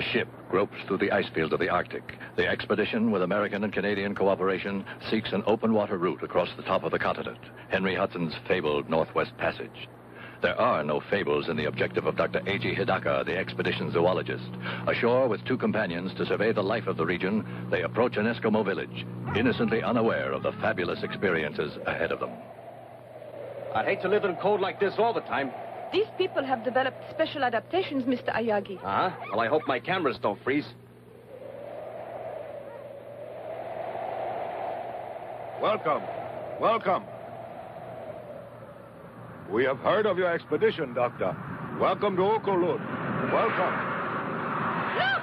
A ship gropes through the ice field of the Arctic. The expedition, with American and Canadian cooperation, seeks an open water route across the top of the continent, Henry Hudson's fabled Northwest Passage. There are no fables in the objective of Dr. A.G. Hidaka, the expedition zoologist. Ashore with two companions to survey the life of the region, they approach an Eskimo village, innocently unaware of the fabulous experiences ahead of them. I'd hate to live in cold like this all the time. These people have developed special adaptations, Mr. Ayagi. Uh-huh. Well, I hope my cameras don't freeze. Welcome. Welcome. We have heard of your expedition, Doctor. Welcome to Okolud. Welcome. Look!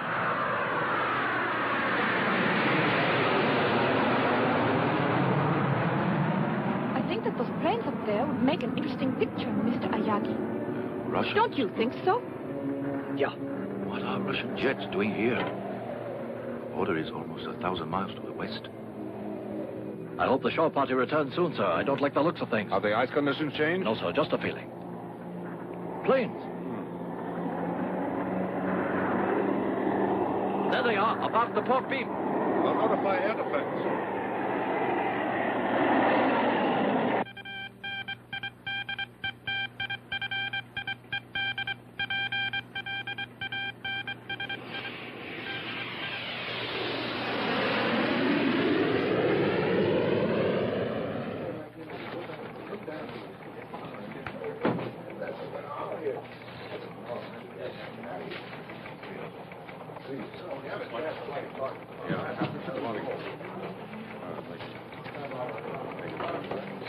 I think that those planes up there would make an interesting picture, Mr. Ayagi. Russians? Don't you think so? Yeah. What are Russian jets doing here? The border is almost 1,000 miles to the west. I hope the shore party returns soon, sir. I don't like the looks of things. Have the ice conditions changed? No, sir, just a feeling. Planes. There they are, above the port beam. I'll notify air defense.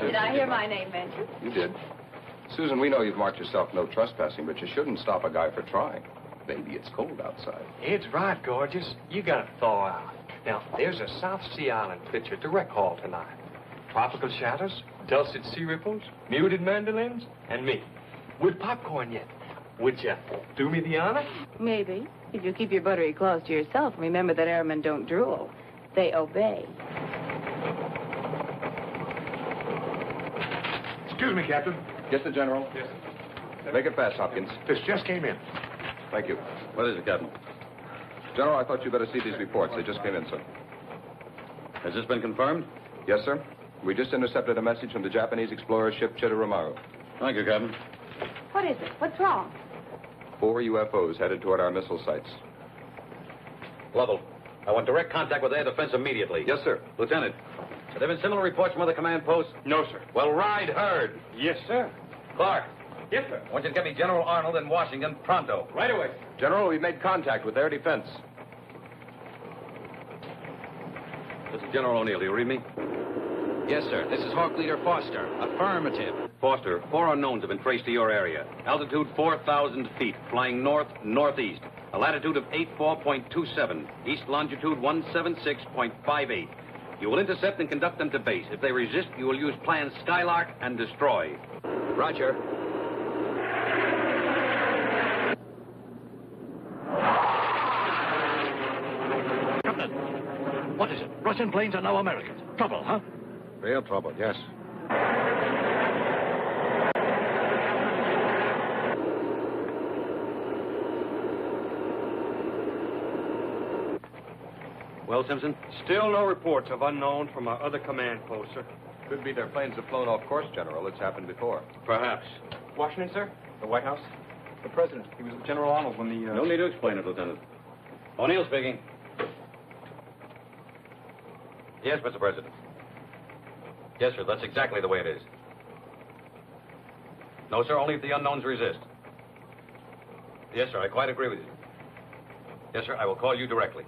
Did I hear my name mentioned? You did. Susan, we know you've marked yourself no trespassing, but you shouldn't stop a guy for trying. Maybe it's cold outside. It's right, gorgeous. You gotta thaw out. Now, there's a South Sea Island picture direct call tonight. Tropical shadows, dulcet sea ripples, muted mandolins, and me. With popcorn yet. Would you do me the honor? Maybe. If you keep your buttery claws to yourself, remember that airmen don't drool. They obey. Excuse me, Captain. Yes, the General? Yes. Make it fast, Hopkins. This just came in. Thank you. What is it, Captain? General, I thought you better see these reports. They just came in, sir. Has this been confirmed? Yes, sir. We just intercepted a message from the Japanese explorer ship Chitoromaru. Thank you, Captain. What is it? What's wrong? 4 UFOs headed toward our missile sites. Lovell, I want direct contact with air defense immediately. Yes, sir. Lieutenant, have there been similar reports from other command posts? No, sir. Well, ride herd. Yes, sir. Clark, Yes, sir. I want you to get me General Arnold in Washington pronto. Right away. General, we've made contact with air defense. This is General O'Neill. Do you read me? Yes, sir. This is Hawk Leader Foster. Affirmative. Foster, 4 unknowns have been traced to your area. Altitude 4,000 feet, flying north-northeast. A latitude of 84.27. East longitude 176.58. You will intercept and conduct them to base. If they resist, you will use plan Skylark and destroy. Roger. Captain, what is it? Russian planes are now Americans. Trouble, huh? Real trouble, yes. Well, Simpson? Still no reports of unknown from our other command posts, sir. Could be their planes have flown off course, General. It's happened before. Perhaps. Washington, sir? The White House? The President. He was with General Arnold when the... No need to explain it, Lieutenant. O'Neill speaking. Yes, Mr. President. Yes, sir, that's exactly the way it is. No, sir, only if the unknowns resist. Yes, sir, I quite agree with you. Yes, sir, I will call you directly.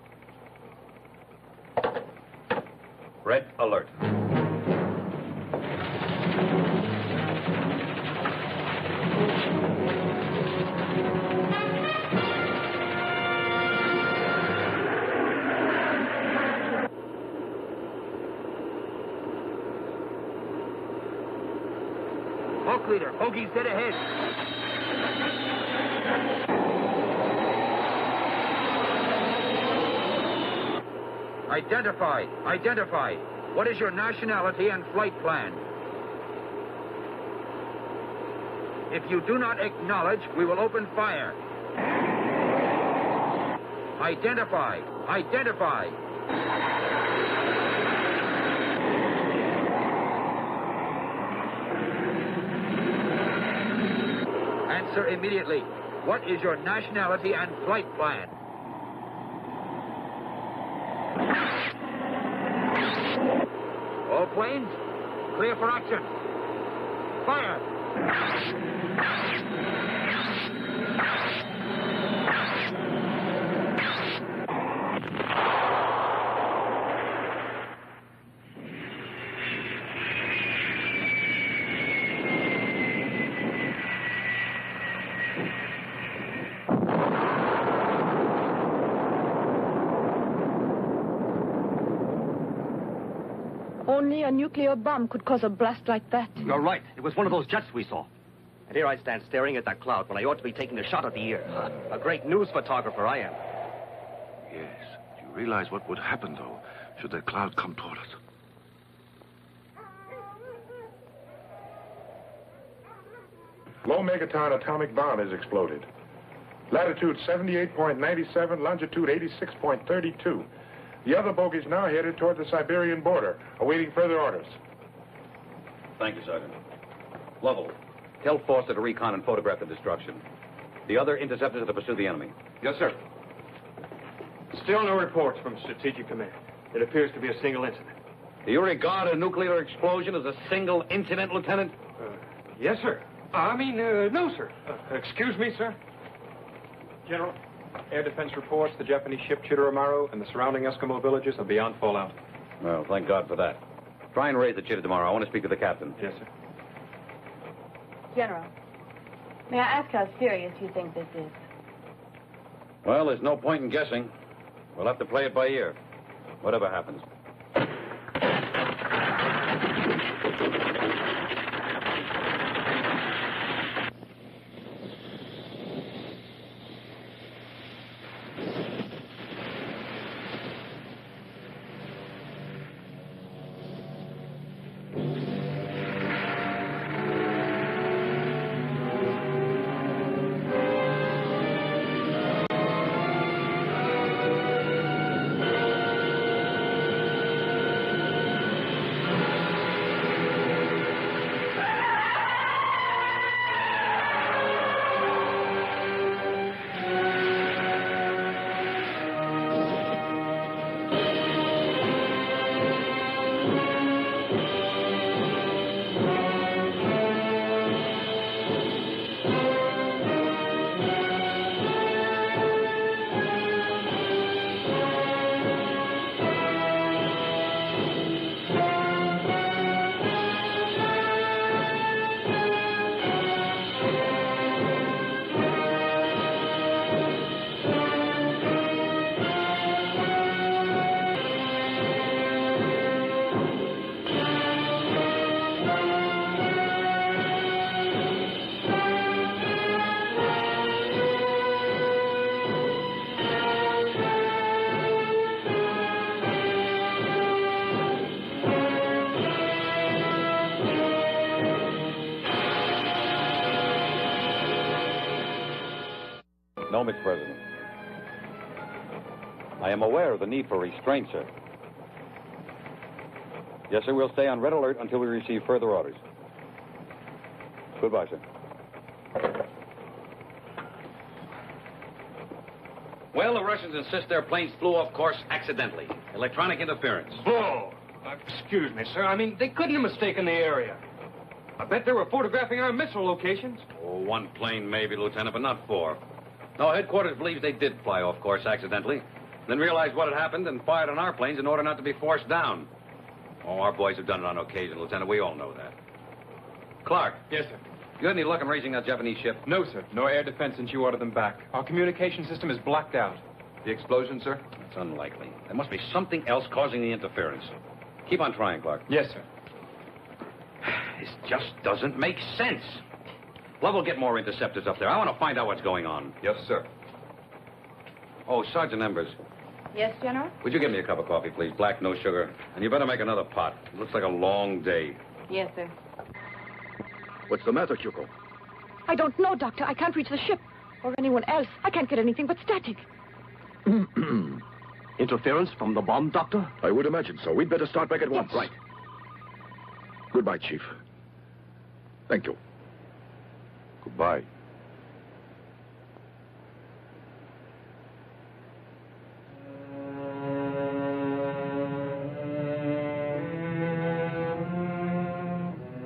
Red alert. Hawk Leader, Hoagie's dead ahead. Identify. Identify. What is your nationality and flight plan? If you do not acknowledge, we will open fire. Identify. Identify. Answer immediately. What is your nationality and flight plan? All planes, clear for action. Fire! Only a nuclear bomb could cause a blast like that. You're right. It was one of those jets we saw. And here I stand staring at that cloud when I ought to be taking a shot at the ear. A great news photographer I am. Yes. Do you realize what would happen, though, should that cloud come toward us? Low megaton atomic bomb has exploded. Latitude 78.97, longitude 86.32. The other bogies now headed toward the Siberian border, awaiting further orders. Thank you, Sergeant. Lovell, tell Foster to recon and photograph the destruction. The other interceptors are to pursue the enemy. Yes, sir. Still no reports from Strategic Command. It appears to be a single incident. Do you regard a nuclear explosion as a single incident, Lieutenant? Yes, sir. No, sir. Excuse me, sir. General, air defense reports the Japanese ship Chitoromaru and the surrounding Eskimo villages are beyond fallout. Well, thank God for that. Try and raise the chitter tomorrow. I want to speak to the captain. Yes, sir. General, may I ask how serious you think this is? Well, there's no point in guessing. We'll have to play it by ear, whatever happens. No, Mr. President. I am aware of the need for restraint, sir. Yes, sir, we'll stay on red alert until we receive further orders. Goodbye, sir. Well, the Russians insist their planes flew off course accidentally. Electronic interference. Oh, excuse me, sir. They couldn't have mistaken the area. I bet they were photographing our missile locations. Oh, one plane maybe, Lieutenant, but not four. No, headquarters believes they did fly off course accidentally, then realized what had happened and fired on our planes in order not to be forced down. Oh, our boys have done it on occasion, Lieutenant. We all know that. Clark. Yes, sir. You had any luck in raising that Japanese ship? No, sir. No air defense since you ordered them back. Our communication system is blacked out. The explosion, sir? It's unlikely. There must be something else causing the interference. Keep on trying, Clark. Yes, sir. This just doesn't make sense. Lovell, get more interceptors up there. I want to find out what's going on. Yes, sir. Oh, Sergeant Embers, Yes, General? would you give me a cup of coffee, please? Black, no sugar. And you better make another pot. It looks like a long day. Yes, sir. What's the matter, Kyuko? I don't know, Doctor. I can't reach the ship. Or anyone else. I can't get anything but static. Interference from the bomb, Doctor? I would imagine so. We'd better start back at once. Right. Goodbye, Chief. Thank you. Goodbye.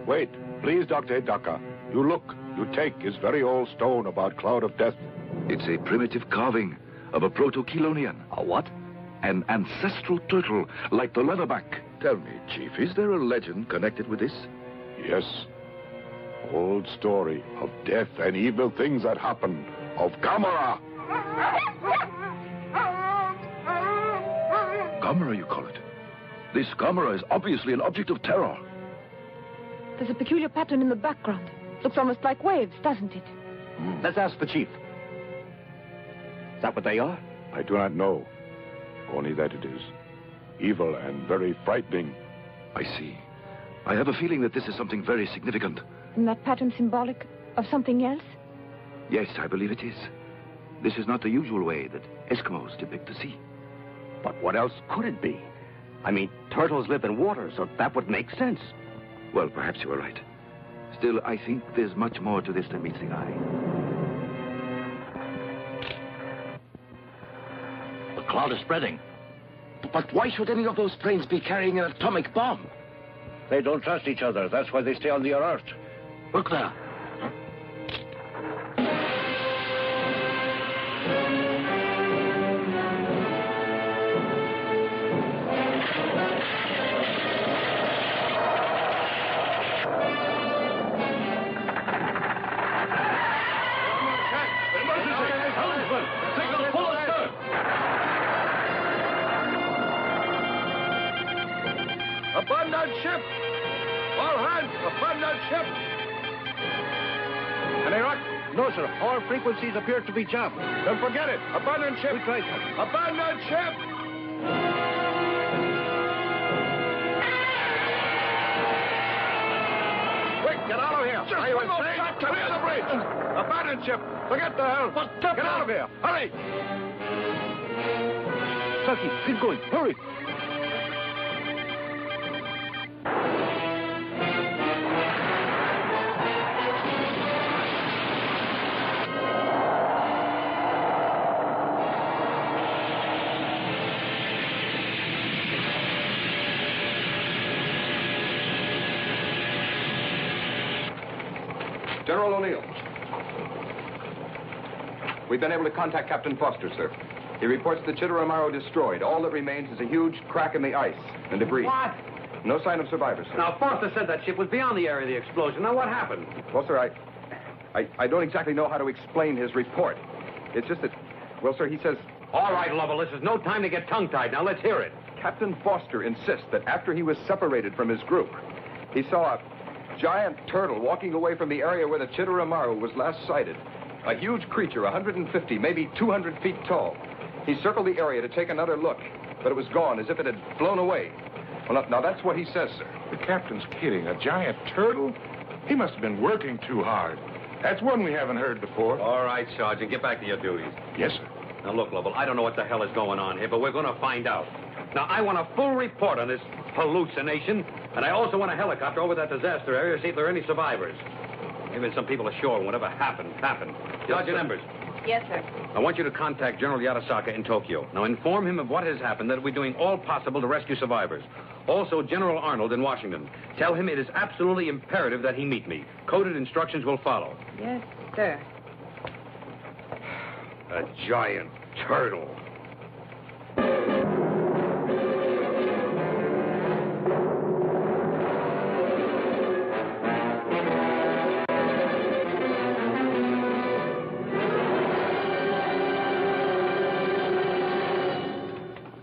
Wait, please, Dr. Hidaka. You look, you take his very old stone about Cloud of Death. It's a primitive carving of a proto-Chelonian. A what? An ancestral turtle, like the leatherback. Tell me, Chief, is there a legend connected with this? Yes. Old story of death and evil things that happen. Of gamera. Gamera, you call it? This gamera is obviously an object of terror. There's a peculiar pattern in the background. Looks almost like waves, doesn't it? Let's ask the chief. Is that what they are? I do not know. Only that it is evil and very frightening. I see. I have a feeling that this is something very significant. Isn't that pattern symbolic of something else? Yes, I believe it is. This is not the usual way that Eskimos depict the sea. But what else could it be? I mean, turtles live in water, so that would make sense. Well, perhaps you are right. Still, I think there's much more to this than meets the eye. The cloud is spreading. But why should any of those planes be carrying an atomic bomb? They don't trust each other. That's why they stay on the alert. Look there. Abandon ship! All hands, abandon ship! Any rock? No, sir. All frequencies appear to be jammed. Then forget it. Abandon ship! We tried, sir. Abandon ship! Quick, get out of here! Are you insane? Clear the bridge! Abandon ship! Forget the hell! Get out of here! Hurry! Turkey, keep going. Hurry! General O'Neill. We've been able to contact Captain Foster, sir. He reports the Chitteramaro destroyed. All that remains is a huge crack in the ice and debris. What? No sign of survivors, sir. Now, Foster said that ship was beyond the area of the explosion. Now, what happened? Well, sir, I don't exactly know how to explain his report. It's just that, well, sir, he says... All right, Lovell, this is no time to get tongue-tied. Now, let's hear it. Captain Foster insists that after he was separated from his group, he saw a giant turtle walking away from the area where the Chitteramaro was last sighted. A huge creature, 150, maybe 200 feet tall. He circled the area to take another look, but it was gone, as if it had flown away. Well, now that's what he says, sir. The captain's kidding. A giant turtle? He must have been working too hard. That's one we haven't heard before. All right, Sergeant, get back to your duties. Yes, sir. Now, look, Lovell, I don't know what the hell is going on here, but we're going to find out. Now, I want a full report on this hallucination, and I also want a helicopter over that disaster area to see if there are any survivors. Maybe some people ashore, and whatever happened. Sergeant Embers. Yes, sir. I want you to contact General Yatasaka in Tokyo. Now, inform him of what has happened, that we're doing all possible to rescue survivors. Also, General Arnold in Washington. Tell him it is absolutely imperative that he meet me. Coded instructions will follow. Yes, sir. A giant turtle.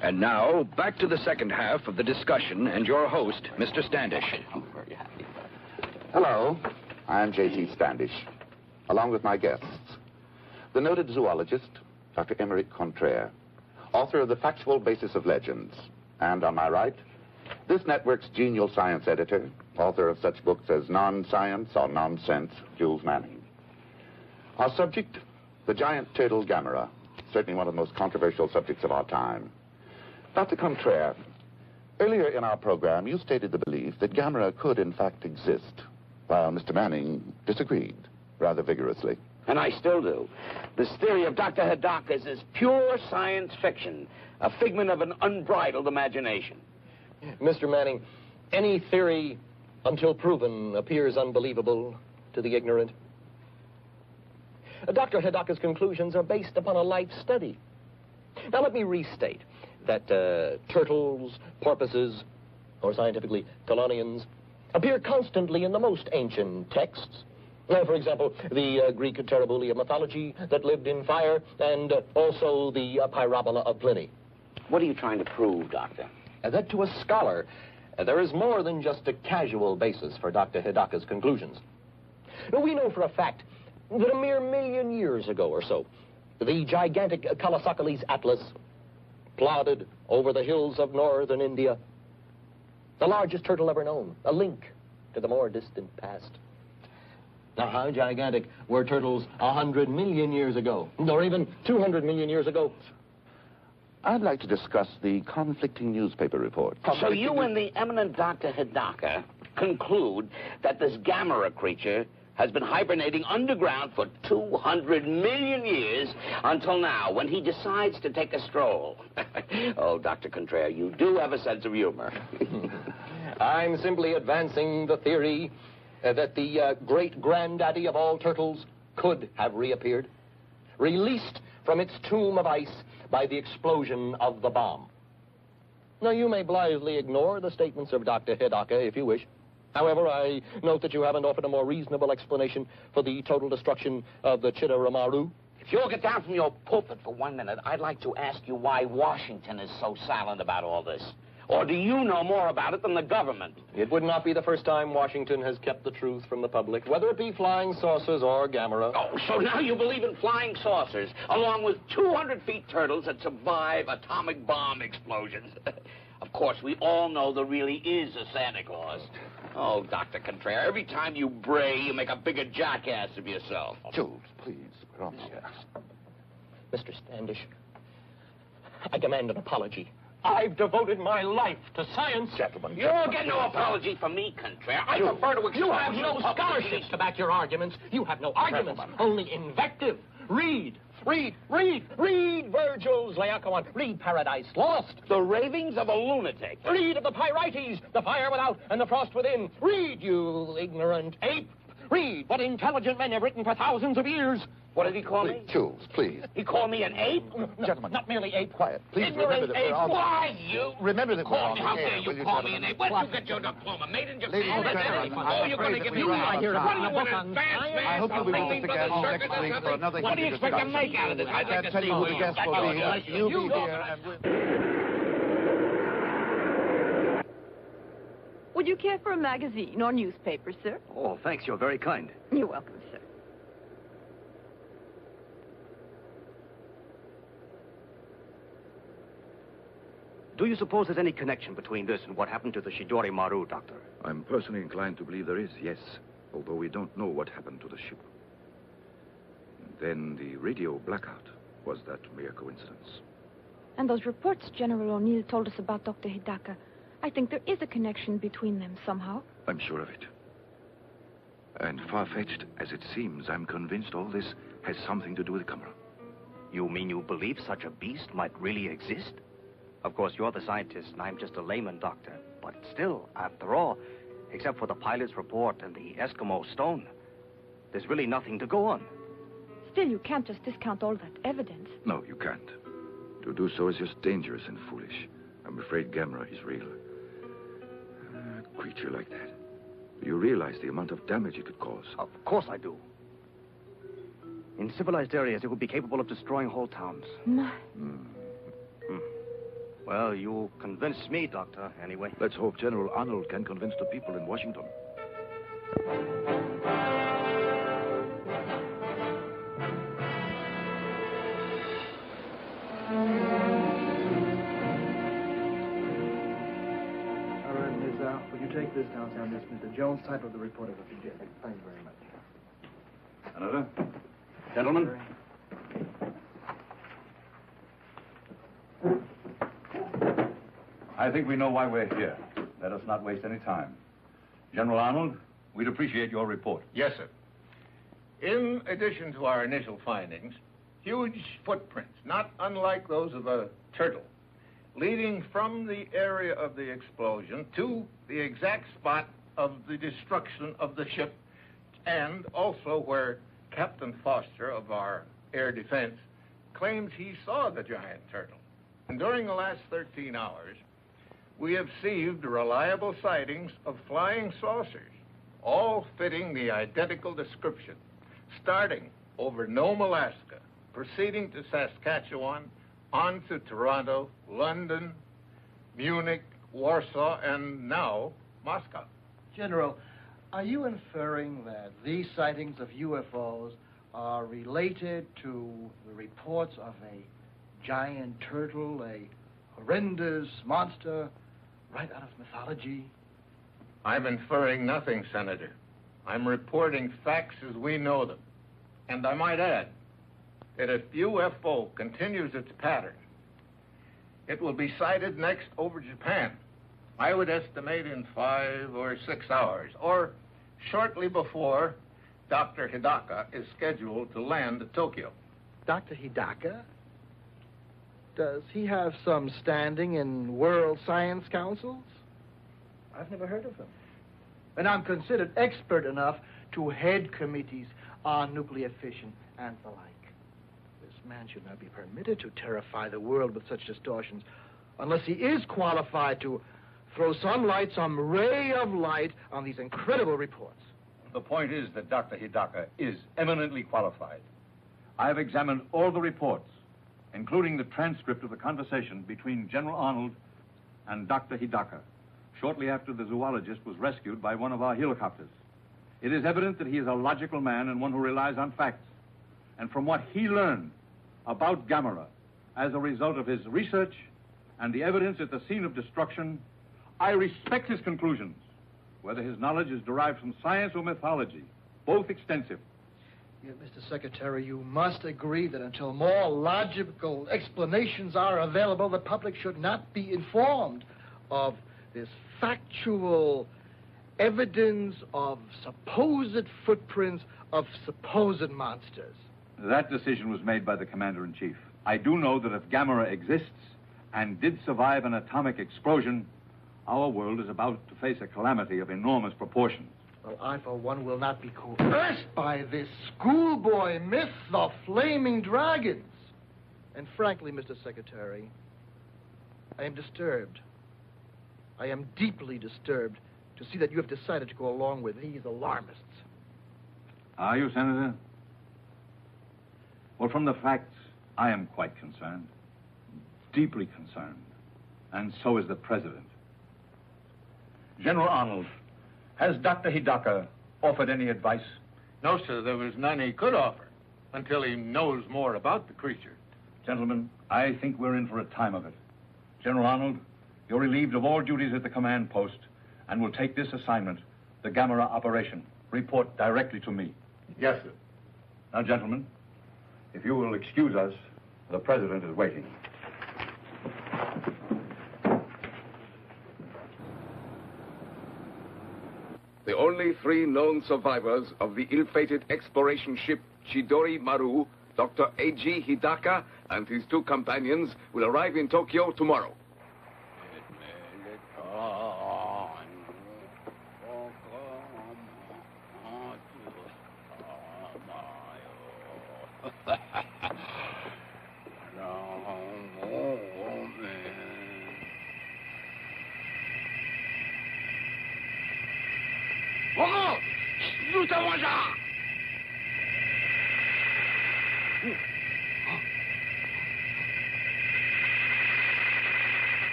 And now, back to the second half of the discussion and your host, Mr. Standish. I'm very happy about it. Hello, I'm J.T. Standish, along with my guests. The noted zoologist, Dr. Emeric Contraire, author of The Factual Basis of Legends. And on my right, this network's genial science editor, author of such books as Non-Science or Nonsense, Jules Manning. Our subject, the giant turtle gamera, certainly one of the most controversial subjects of our time. Dr. Contraire, earlier in our program, you stated the belief that gamera could, in fact, exist, while Mr. Manning disagreed rather vigorously. And I still do. This theory of Dr. Hidaka's is pure science fiction, a figment of an unbridled imagination. Mr. Manning, any theory, until proven, appears unbelievable to the ignorant. Dr. Hidaka's conclusions are based upon a life study. Now, let me restate that turtles, porpoises, or scientifically, chelonians, appear constantly in the most ancient texts. For example, the Greek Terribulia mythology that lived in fire, and also the Pyrobola of Pliny. What are you trying to prove, Doctor? That to a scholar, there is more than just a casual basis for Dr. Hidaka's conclusions. We know for a fact that a mere 1,000,000 years ago or so, the gigantic Kalasakalis Atlas plodded over the hills of northern India, the largest turtle ever known, a link to the more distant past. Now, how gigantic were turtles 100 million years ago, or even 200 million years ago? I'd like to discuss the conflicting newspaper reports. So you and the eminent Dr. Hidaka conclude that this gamera creature has been hibernating underground for 200 million years until now, when he decides to take a stroll. Oh, Dr. Contraire, you do have a sense of humor. I'm simply advancing the theory that the great-granddaddy of all turtles could have reappeared, released from its tomb of ice by the explosion of the bomb. Now, you may blithely ignore the statements of Dr. Hidaka if you wish. However, I note that you haven't offered a more reasonable explanation for the total destruction of the Chitteramaru. If you'll get down from your pulpit for 1 minute, I'd like to ask you why Washington is so silent about all this. Or do you know more about it than the government? It would not be the first time Washington has kept the truth from the public, whether it be flying saucers or gamera. Oh, so now you believe in flying saucers, along with 200 feet turtles that survive atomic bomb explosions. Of course, we all know there really is a Santa Claus. Oh, Dr. Contraire, every time you bray, you make a bigger jackass of yourself. Jules, please, we're on the air. Mr. Standish, I demand an apology. I've devoted my life to science. Gentlemen, You'll get no apology from me, Contraire. I prefer to expose you have no scholarships to back your arguments. You have no arguments, only invective. Read Virgil's Laocoon. Read Paradise Lost. The ravings of a lunatic. Read of the Pyrites, the fire without and the frost within. Read, you ignorant ape. Read what intelligent men have written for thousands of years. What did he call me? Jules, please. He called me an ape? No, Gentlemen. not merely ape. Quiet. Please Ignorant remember that ape. we're on the... Why, you? Remember that we're Call on me. the How air, dare you will you, call me gentlemen? an ape? Where'd you get your diploma? Made in Japan? Ladies and gentlemen, Oh, you're going to give me I What do you want, advance I hope you'll be with us again next week for another What do you expect to make out of this? I can't tell you who the guest will be. You'll be here and Would you care for a magazine or newspaper, sir? Oh, thanks. You're very kind. You're welcome, sir. Do you suppose there's any connection between this and what happened to the Shidori Maru, Doctor? I'm personally inclined to believe there is, yes, although we don't know what happened to the ship. Then the radio blackout. Was that mere coincidence? And those reports General O'Neill told us about Dr. Hidaka, I think there is a connection between them somehow. I'm sure of it. And far-fetched as it seems, I'm convinced all this has something to do with the camera. You mean you believe such a beast might really exist? Of course, you're the scientist, and I'm just a layman, Doctor. But still, after all, except for the pilot's report and the Eskimo stone, there's really nothing to go on. Still, you can't just discount all that evidence. No, you can't. To do so is just dangerous and foolish. I'm afraid gamera is real. A creature like that. You realize the amount of damage it could cause. Of course I do. In civilized areas, it would be capable of destroying whole towns. My. Well, you convinced me, Doctor, anyway. Let's hope General Arnold can convince the people in Washington. All right, Ms. Would you take this downtown, Miss Mr. Jones? Type of the report of the PJ. Thank you very much. Another? Gentlemen? I think we know why we're here. Let us not waste any time. General Arnold, we'd appreciate your report. Yes, sir. In addition to our initial findings, huge footprints, not unlike those of a turtle, leading from the area of the explosion to the exact spot of the destruction of the ship, and also where Captain Foster of our air defense claims he saw the giant turtle. And during the last 13 hours, we have received reliable sightings of flying saucers, all fitting the identical description, starting over Nome, Alaska, proceeding to Saskatchewan, on to Toronto, London, Munich, Warsaw, and now Moscow. General, are you inferring that these sightings of UFOs are related to the reports of a giant turtle, a horrendous monster right out of mythology? I'm inferring nothing, Senator. I'm reporting facts as we know them. And I might add that if UFO continues its pattern, it will be sighted next over Japan. I would estimate in 5 or 6 hours, or shortly before Dr. Hidaka is scheduled to land at Tokyo. Dr. Hidaka? Does he have some standing in world science councils? I've never heard of him. And I'm considered expert enough to head committees on nuclear fission and the like. This man should not be permitted to terrify the world with such distortions unless he is qualified to throw some light, some ray of light on these incredible reports. The point is that Dr. Hidaka is eminently qualified. I have examined all the reports, including the transcript of the conversation between General Arnold and Dr. Hidaka, shortly after the zoologist was rescued by one of our helicopters. It is evident that he is a logical man and one who relies on facts. And from what he learned about gamera as a result of his research and the evidence at the scene of destruction, I respect his conclusions, whether his knowledge is derived from science or mythology, both extensive. Yet, Mr. Secretary, you must agree that until more logical explanations are available, the public should not be informed of this factual evidence of supposed footprints of supposed monsters. That decision was made by the Commander-in-Chief. I do know that if gamera exists and did survive an atomic explosion, our world is about to face a calamity of enormous proportions. Well, I, for one, will not be coerced by this schoolboy myth of flaming dragons. And frankly, Mr. Secretary, I am disturbed. I am deeply disturbed to see that you have decided to go along with these alarmists. Are you, Senator? Well, from the facts, I am quite concerned. Deeply concerned. And so is the President. General Arnold, has Dr. Hidaka offered any advice? No, sir, there was none he could offer until he knows more about the creature. Gentlemen, I think we're in for a time of it. General Arnold, you're relieved of all duties at the command post and will take this assignment, the gamera operation. Report directly to me. Yes, sir. Now, gentlemen, if you will excuse us, the President is waiting. The only 3 known survivors of the ill-fated exploration ship Chidori Maru, Dr. A.G. Hidaka and his 2 companions, will arrive in Tokyo tomorrow.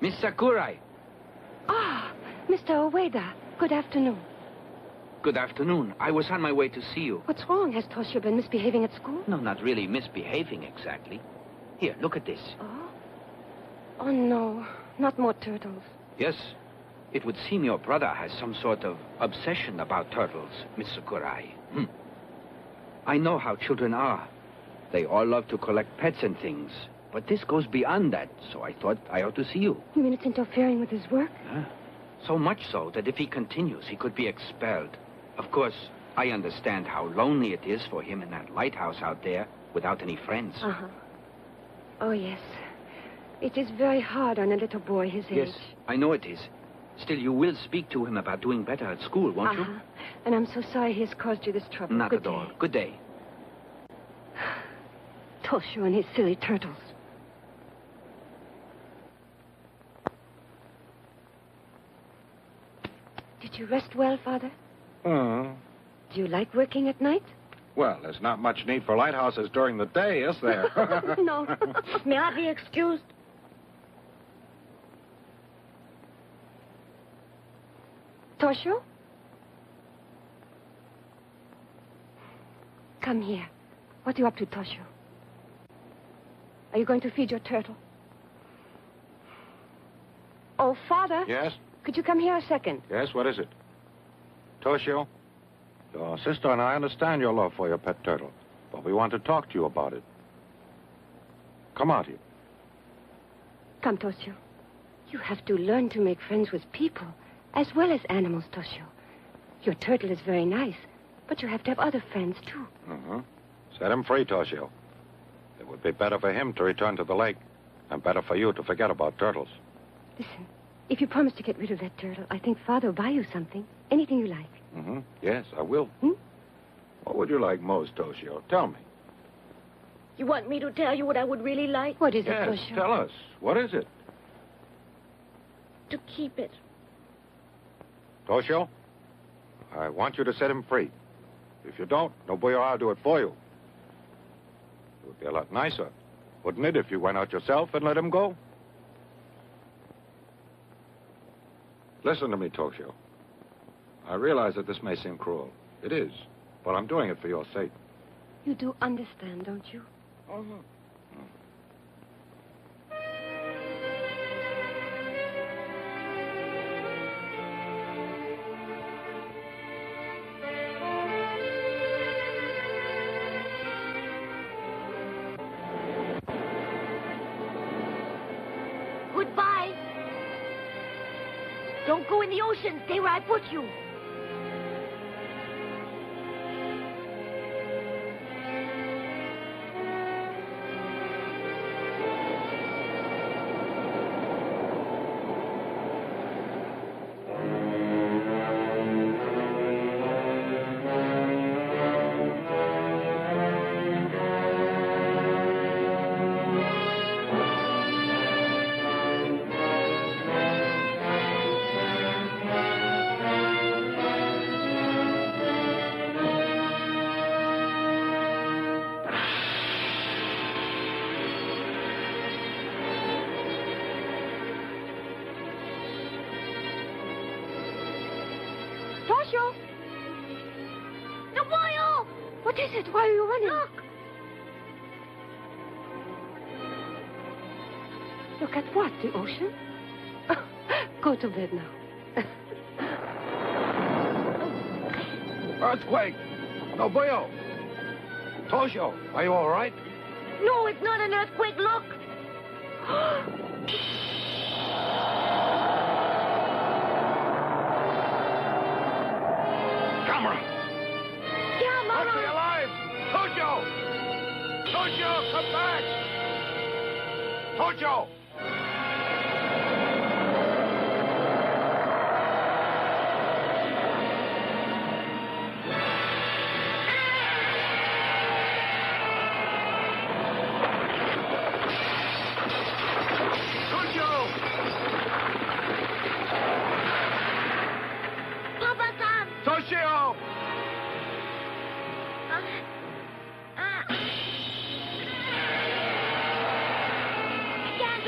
Miss Sakurai. Ah, Mr. Ueda. Good afternoon. Good afternoon. I was on my way to see you. What's wrong? Has Toshio been misbehaving at school? No, not really misbehaving exactly. Here, look at this. Oh? Oh, no. Not more turtles. Yes. It would seem your brother has some sort of obsession about turtles, Mr. Kurai. I know how children are. They all love to collect pets and things. But this goes beyond that, so I thought I ought to see you. You mean it's interfering with his work? So much so that if he continues, he could be expelled. Of course, I understand how lonely it is for him in that lighthouse out there without any friends. Uh-huh. Oh, yes. It is very hard on a little boy his age. Yes, I know it is. Still, you will speak to him about doing better at school, won't you? And I'm so sorry he has caused you this trouble. Not Good at all. day. Good day. Toshio and his silly turtles. Did you rest well, Father? Do you like working at night? Well, there's not much need for lighthouses during the day, is there? No. May I be excused? Toshio? Come here. What are you up to, Toshio? Are you going to feed your turtle? Oh, Father. Yes? Could you come here a second? Yes, what is it? Toshio, your sister and I understand your love for your pet turtle, but we want to talk to you about it. Come out here. Come, Toshio. You have to learn to make friends with people as well as animals, Toshio. Your turtle is very nice, but you have to have other friends, too. Set him free, Toshio. It would be better for him to return to the lake, and better for you to forget about turtles. Listen, if you promise to get rid of that turtle, I think Father will buy you something. Anything you like. Yes, I will. What would you like most, Toshio? Tell me. You want me to tell you what I would really like? What is Yes, it, Toshio? tell us. What is it? To keep it. Toshio, I want you to set him free. If you don't, Nobuyo, I'll do it for you. It would be a lot nicer, wouldn't it, if you went out yourself and let him go? Listen to me, Toshio. I realize that this may seem cruel. It is, but I'm doing it for your sake. You do understand, don't you? Goodbye. Don't go in the ocean. Stay where I put you. Toshio! Nobuyo! What is it? Why are you running? Look! Look at what? The ocean? Go to bed now. Earthquake! Nobuyo! Toshio, are you all right? No, it's not an earthquake. Look! Gamera! Gamera! Stay alive! Toshio! Toshio, come back! Toshio! Papa-san! Toshio! I can't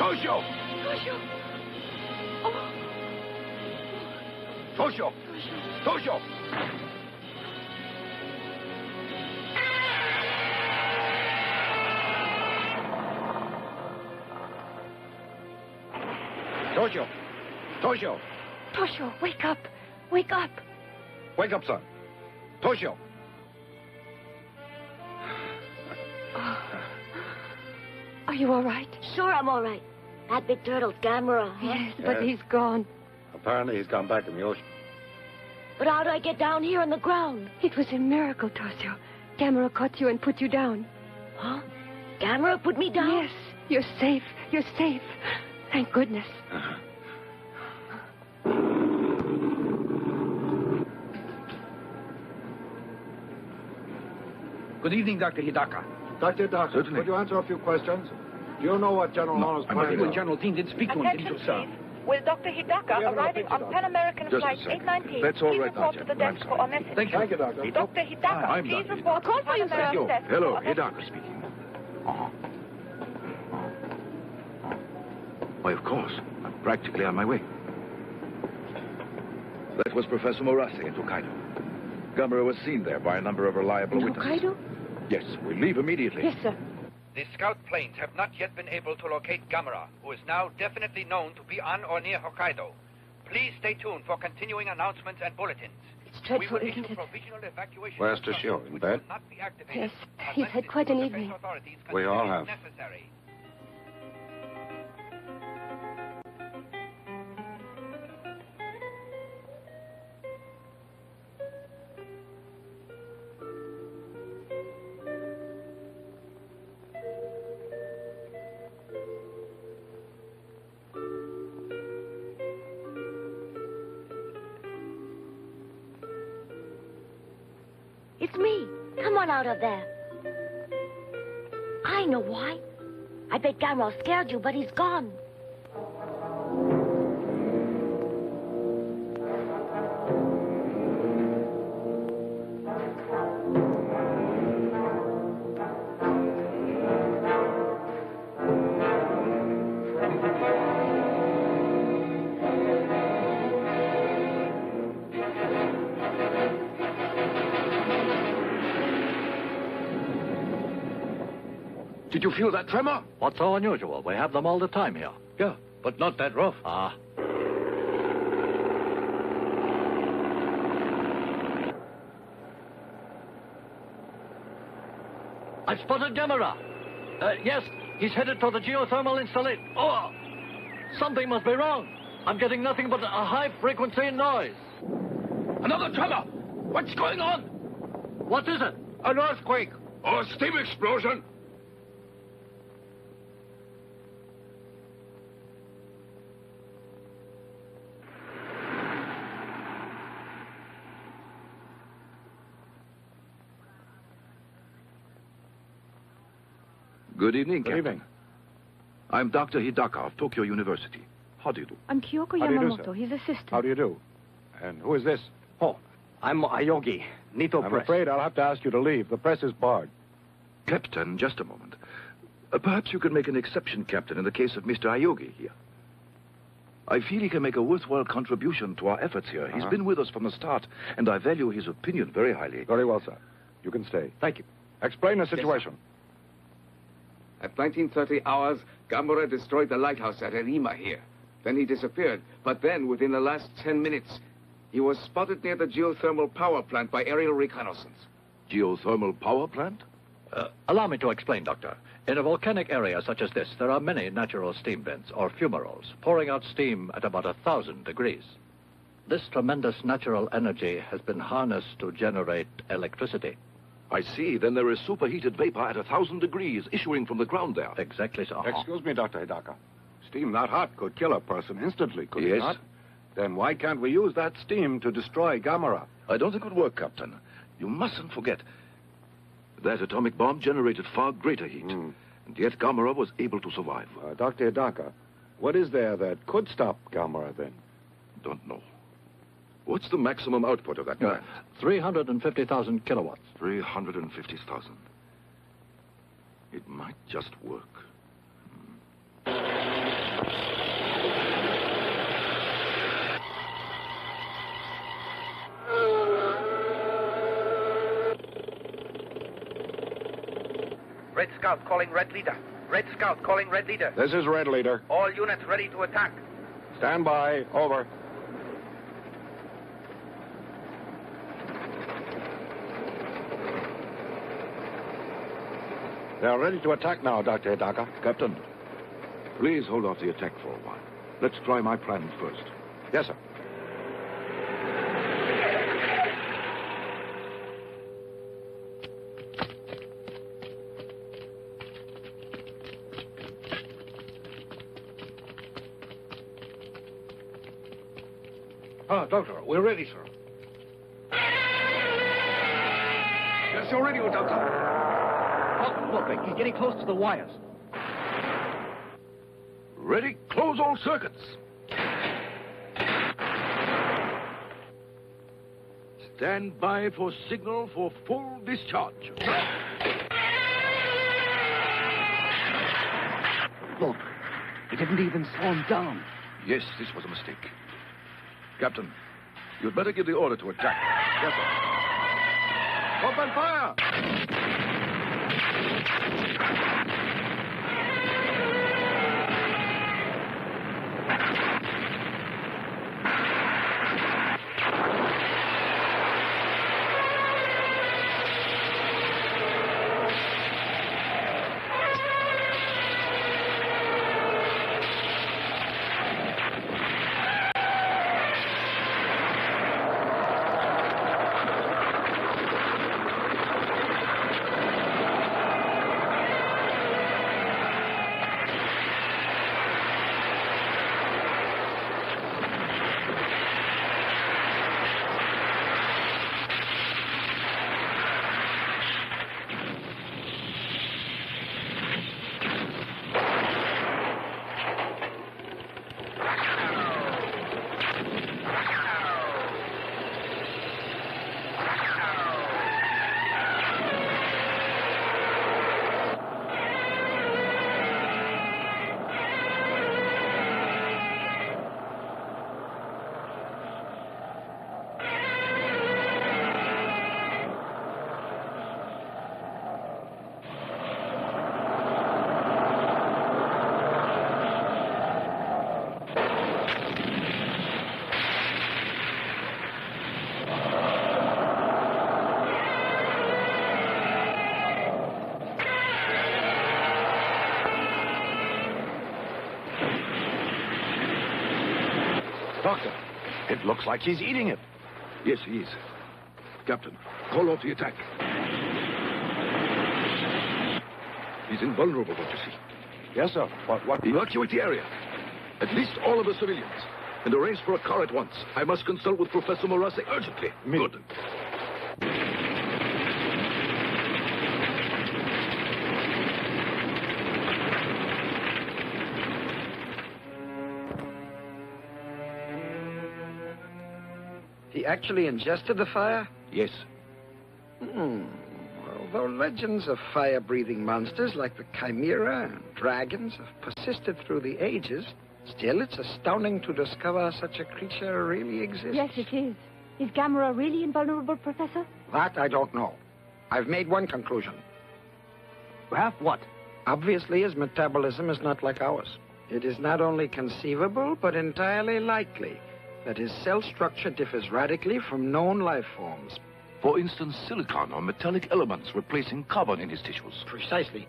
Toshio! Toshio! Toshio! Toshio! Toshio! Toshio! Toshio, wake up. Wake up. Wake up, son. Toshio! Are you all right? Sure, I'm all right. That big turtle's gamera, huh? Yes, but he's gone. Apparently he's gone back in the ocean. But how do I get down here on the ground? It was a miracle, Toshio. Gamera caught you and put you down. Huh? Gamera put me down? Yes, you're safe. You're safe. Thank goodness. Good evening, Dr. Hidaka. Dr. Hidaka, Certainly. could you answer a few questions? Do you know what General Arnold's I'm plan afraid is? the General Dean did speak to him, didn't you, sir? With Dr. Hidaka We have no arriving picture, on Doctor. Pan American Just a Flight second. 819, That's all please right now, report to the gentlemen. desk for a message. Thank you. Thank you, Doctor. Dr. Hidaka, I'm please Dr. report Call to for you, Pan sir. American desk Hello, for a message. Hidaka speaking. Why, of course. I'm practically on my way. That was Professor Morase in Hokkaido. Gamera was seen there by a number of reliable In witnesses. Hokkaido? Yes, we leave immediately. Yes, sir. The scout planes have not yet been able to locate Gamera, who is now definitely known to be on or near Hokkaido. Please stay tuned for continuing announcements and bulletins. It's dreadful, We will isn't issue it? provisional evacuation Where's instructions Toshio? In which bed? will not be activated Yes, he's had quite an evening. We all have. Necessary. It's me. Come on out of there. I know why. I bet Gamera scared you, but he's gone. Did you feel that tremor? What's so unusual? We have them all the time here. Yeah, but not that rough. Ah. I've spotted Gamera. Yes, he's headed toward the geothermal installation. Oh! Something must be wrong. I'm getting nothing but a high-frequency noise. Another tremor! What's going on? What is it? An earthquake! Or a steam explosion! Good evening, Captain. Good evening. I'm Dr. Hidaka of Tokyo University. How do you do? I'm Kyoko How do you do, Yamamoto, sir? his assistant. How do you do? And who is this? Oh, I'm Ayogi, Nito I'm Press. afraid I'll have to ask you to leave. The press is barred. Captain, just a moment. Perhaps you can make an exception, Captain, in the case of Mr. Ayogi here. I feel he can make a worthwhile contribution to our efforts here. He's been with us from the start, and I value his opinion very highly. Very well, sir. You can stay. Thank you. Explain the situation. At 1930 hours, Gamera destroyed the lighthouse at Erima here. Then he disappeared. But then, within the last 10 minutes, he was spotted near the geothermal power plant by aerial reconnaissance. Geothermal power plant? Allow me to explain, Doctor. In a volcanic area such as this, there are many natural steam vents, or fumaroles, pouring out steam at about 1,000 degrees. This tremendous natural energy has been harnessed to generate electricity. I see. Then there is superheated vapor at 1,000 degrees issuing from the ground there. Exactly so. Excuse me, Dr. Hidaka. Steam that hot could kill a person instantly, could it Yes. not? Then why can't we use that steam to destroy Gamera? I don't think it would work, Captain. You mustn't forget that atomic bomb generated far greater heat. And yet Gamera was able to survive. Dr. Hidaka, what is there that could stop Gamera then? Don't know. What's the maximum output of that plant? 350,000 kilowatts. 350,000. It might just work. Red Scout calling Red Leader. Red Scout calling Red Leader. This is Red Leader. All units ready to attack. Stand by. Over. They're ready to attack now, Dr. Hidaka. Captain, please hold off the attack for a while. Let's try my plan first. Yes, sir. Doctor, we're ready, sir. Yes, you're ready, Doctor. Look, he's getting close to the wires. Ready? Close all circuits. Stand by for signal for full discharge. Look, he didn't even slow him down. Yes, this was a mistake. Captain, you'd better give the order to attack. Yes, sir. Open fire! Doctor, it looks like he's eating it. Yes, he is. Captain, call off the attack. He's invulnerable, don't you see? Yes, sir. What? Evacuate the area. At least all of the civilians. And arrange for a car at once. I must consult with Professor Morase urgently. Good. He actually ingested the fire? Yes. Although legends of fire-breathing monsters like the chimera and dragons have persisted through the ages, still it's astounding to discover such a creature really exists. Yes, it is. Is Gamera really invulnerable, Professor? That I don't know. I've made one conclusion. Perhaps what? Obviously, his metabolism is not like ours. It is not only conceivable, but entirely likely that his cell structure differs radically from known life forms. For instance, silicon or metallic elements replacing carbon in his tissues. Precisely.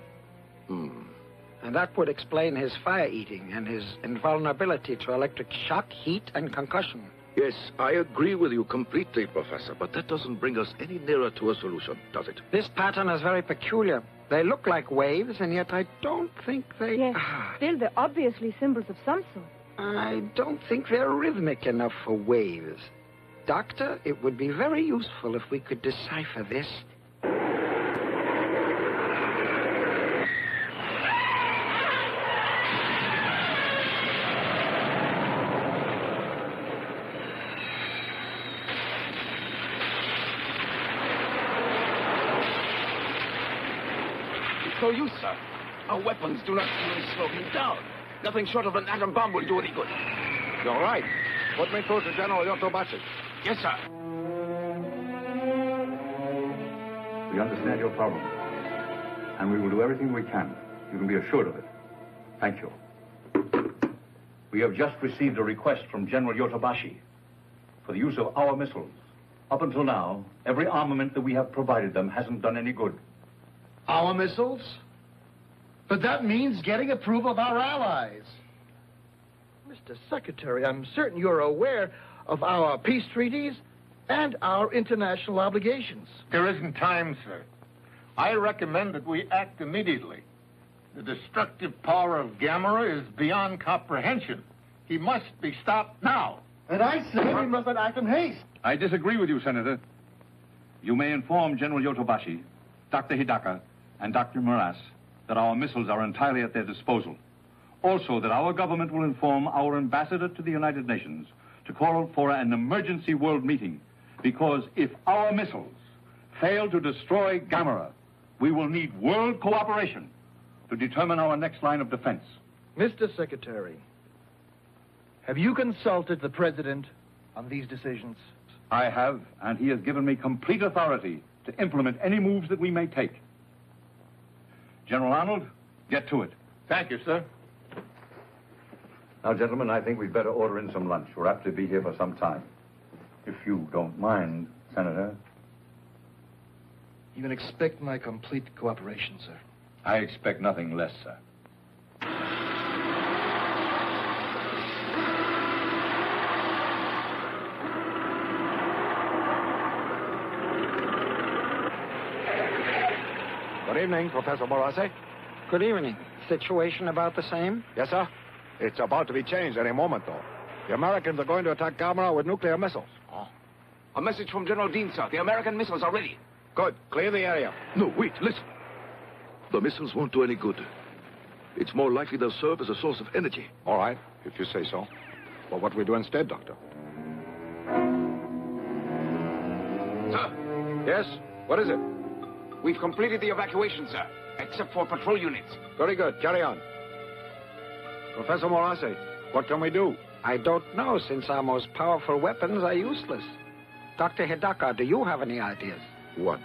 And that would explain his fire-eating and his invulnerability to electric shock, heat, and concussion. Yes, I agree with you completely, Professor, but that doesn't bring us any nearer to a solution, does it? This pattern is very peculiar. They look like waves, and yet I don't think they... Yes, still they're obviously symbols of some sort. I don't think they're rhythmic enough for waves. Doctor, it would be very useful if we could decipher this. No use, sir. Our weapons do not even slow him down. Nothing short of an atom bomb will do any good. You're right. Put me through to General Yotobashi. Yes, sir. We understand your problem. and we will do everything we can. You can be assured of it. Thank you. We have just received a request from General Yotobashi for the use of our missiles. Up until now, every armament that we have provided them hasn't done any good. Our missiles? But that means getting approval of our allies. Mr. Secretary, I'm certain you're aware of our peace treaties and our international obligations. There isn't time, sir. I recommend that we act immediately. The destructive power of Gamera is beyond comprehension. He must be stopped now. And I say we must act in haste. I disagree with you, Senator. You may inform General Yotobashi, Dr. Hidaka, and Dr. Moras that our missiles are entirely at their disposal. Also, that our government will inform our ambassador to the United Nations to call for an emergency world meeting, because if our missiles fail to destroy Gamera, we will need world cooperation to determine our next line of defense. Mr. Secretary, have you consulted the President on these decisions? I have, and he has given me complete authority to implement any moves that we may take. General Arnold, get to it. Thank you, sir. Now, gentlemen, I think we'd better order in some lunch. We're apt to be here for some time. If you don't mind, Senator. You can expect my complete cooperation, sir. I expect nothing less, sir. Good evening, Professor Morase. Good evening. Situation about the same? Yes, sir. It's about to be changed any moment, though. The Americans are going to attack Gamera with nuclear missiles. Oh. A message from General Dean, sir. The American missiles are ready. Good. Clear the area. No, wait, listen. The missiles won't do any good. It's more likely they'll serve as a source of energy. All right, if you say so. Well, what do we do instead, Doctor? Sir? Yes? What is it? We've completed the evacuation, sir, except for patrol units. Very good. Carry on. Professor Morase, what can we do? I don't know, since our most powerful weapons are useless. Dr. Hidaka, do you have any ideas? One.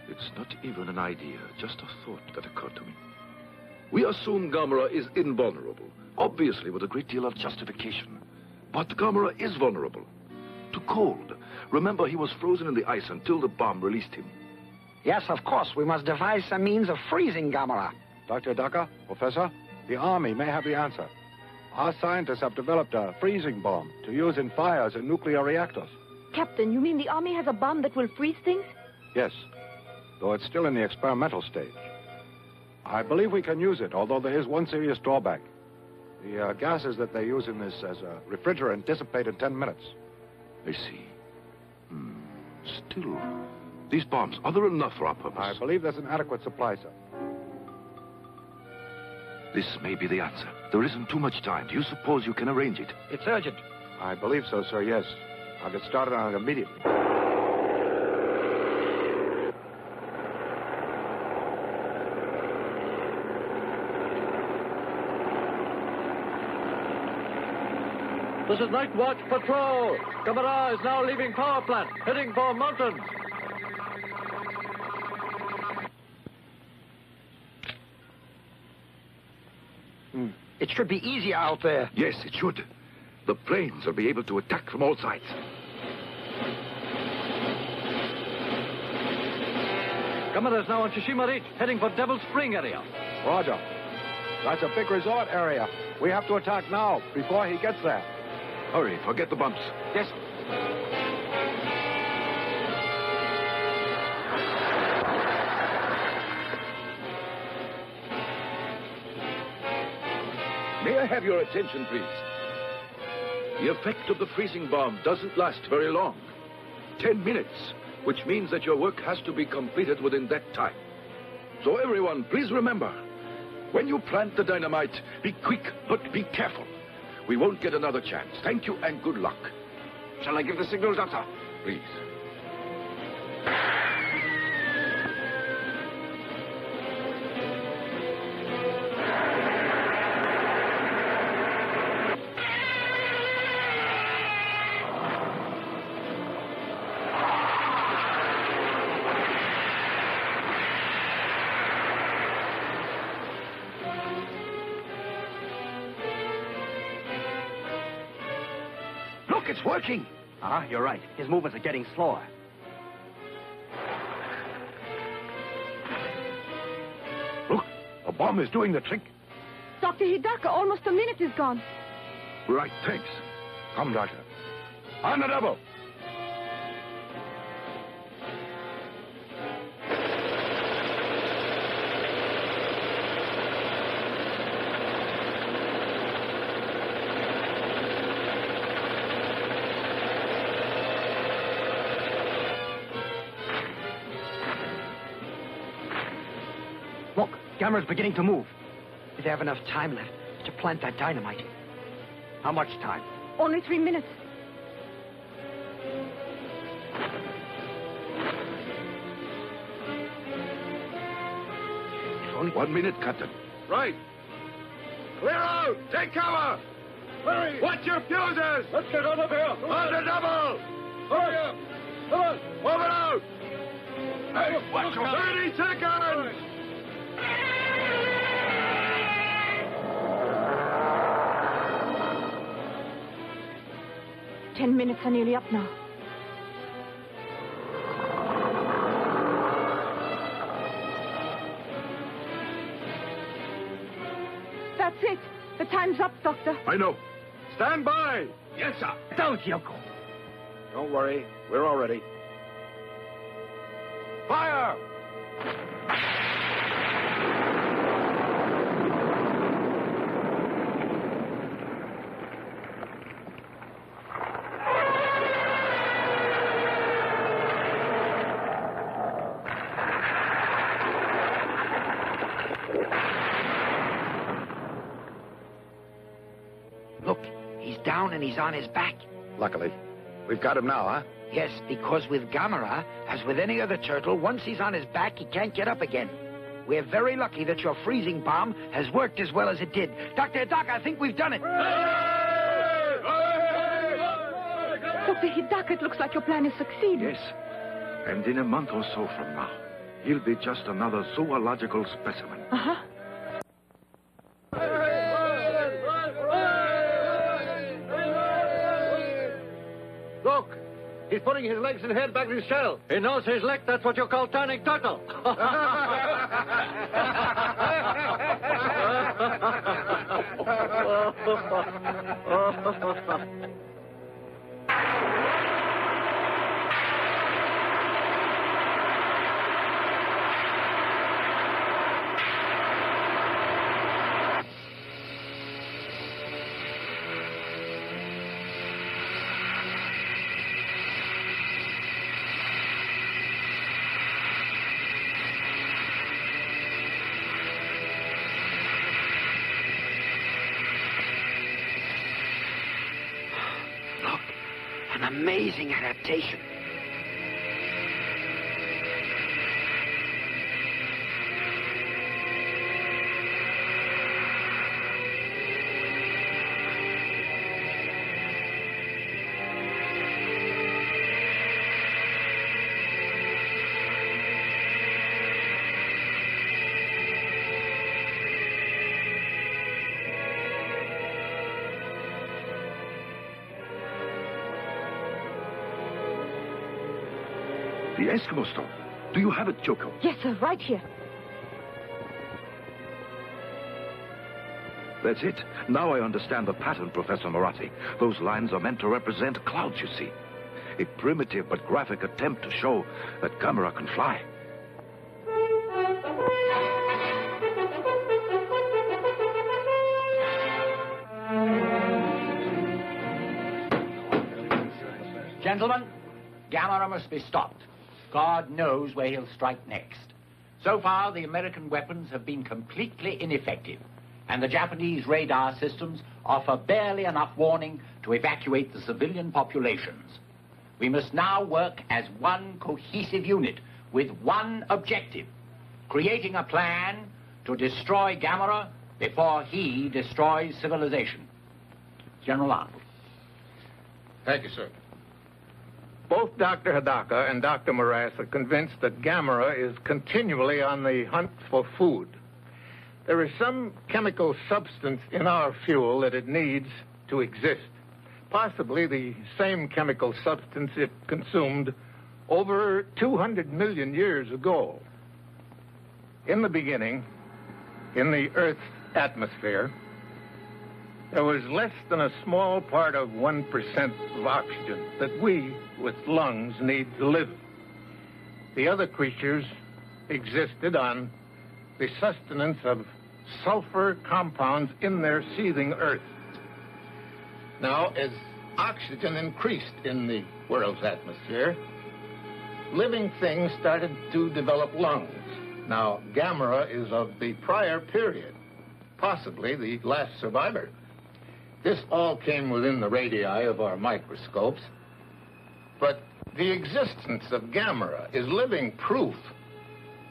It's not even an idea, just a thought that occurred to me. We assume Gamera is invulnerable, obviously with a great deal of justification. But Gamera is vulnerable to cold. Remember, he was frozen in the ice until the bomb released him. Yes, of course. We must devise some means of freezing Gamera. Dr. Hidaka, Professor, the Army may have the answer. Our scientists have developed a freezing bomb to use in fires in nuclear reactors. Captain, you mean the Army has a bomb that will freeze things? Yes, though it's still in the experimental stage. I believe we can use it, although there is one serious drawback. The gases that they use in this as a refrigerant dissipate in 10 minutes. I see. Still, these bombs, are there enough for our purpose? I believe there's an adequate supply, sir. This may be the answer. There isn't too much time. Do you suppose you can arrange it? It's urgent. I believe so, sir, yes. I'll get started on it immediately. This is Night Watch Patrol. Gamera is now leaving power plant, heading for mountains. It should be easier out there. Yes, it should. The planes will be able to attack from all sides. Gamera is now on Tsushima Reach, heading for Devil Spring area. Roger. That's a big resort area. We have to attack now, before he gets there. Hurry, forget the bumps. Yes. May I have your attention, please? The effect of the freezing bomb doesn't last very long. 10 minutes, which means that your work has to be completed within that time. So everyone, please remember, when you plant the dynamite, be quick, but be careful. We won't get another chance. Thank you and good luck. Shall I give the signal, Doctor? Please. it's working. You're right. His movements are getting slower. Look, the bomb is doing the trick. Dr. Hidaka, almost a minute is gone. Right, thanks. Come, Doctor. On the double. Look, Gamera's beginning to move. Did they have enough time left to plant that dynamite? How much time? Only 3 minutes. Only 1 minute, Captain. Right. Clear out! Take cover! Hurry! Watch your fuses! Let's get out of here! On the double! Hurry up! Come on! Move it out! Hey, watch your... 30 seconds! 10 minutes are nearly up now. That's it. The time's up, Doctor. I know. Stand by! Yes, sir. Don't, Yoko. Don't worry. We're all ready. Fire! Look, he's down and he's on his back. Luckily. We've got him now, huh? Yes, because with Gamera, as with any other turtle, once he's on his back, he can't get up again. We're very lucky that your freezing bomb has worked as well as it did. Dr. Hidaka, I think we've done it. Dr. Hidaka, it looks like your plan has succeeded. Yes. And in a month or so from now, he'll be just another zoological specimen. Uh-huh. Look, he's putting his legs and head back in his shell. He knows his leg. That's what you call turning turtle. Look, an amazing adaptation. The Eskimo stone. Do you have it, Choco? Yes, sir, right here. That's it. Now I understand the pattern, Professor Moratti. Those lines are meant to represent clouds, you see. A primitive but graphic attempt to show that Gamera can fly. Gentlemen, Gamera must be stopped. God knows where he'll strike next. So far, the American weapons have been completely ineffective, and the Japanese radar systems offer barely enough warning to evacuate the civilian populations. We must now work as one cohesive unit with one objective, creating a plan to destroy Gamera before he destroys civilization. General Arnold. Thank you, sir. Both Dr. Hidaka and Dr. Morass are convinced that Gamera is continually on the hunt for food. There is some chemical substance in our fuel that it needs to exist. possibly the same chemical substance it consumed over 200 million years ago. In the beginning, in the Earth's atmosphere, there was less than a small part of 1% of oxygen that we, with lungs, need to live. The other creatures existed on the sustenance of sulfur compounds in their seething earth. Now, as oxygen increased in the world's atmosphere, living things started to develop lungs. Now, gamera is of the prior period, possibly the last survivor. This all came within the radii of our microscopes, but the existence of gamera is living proof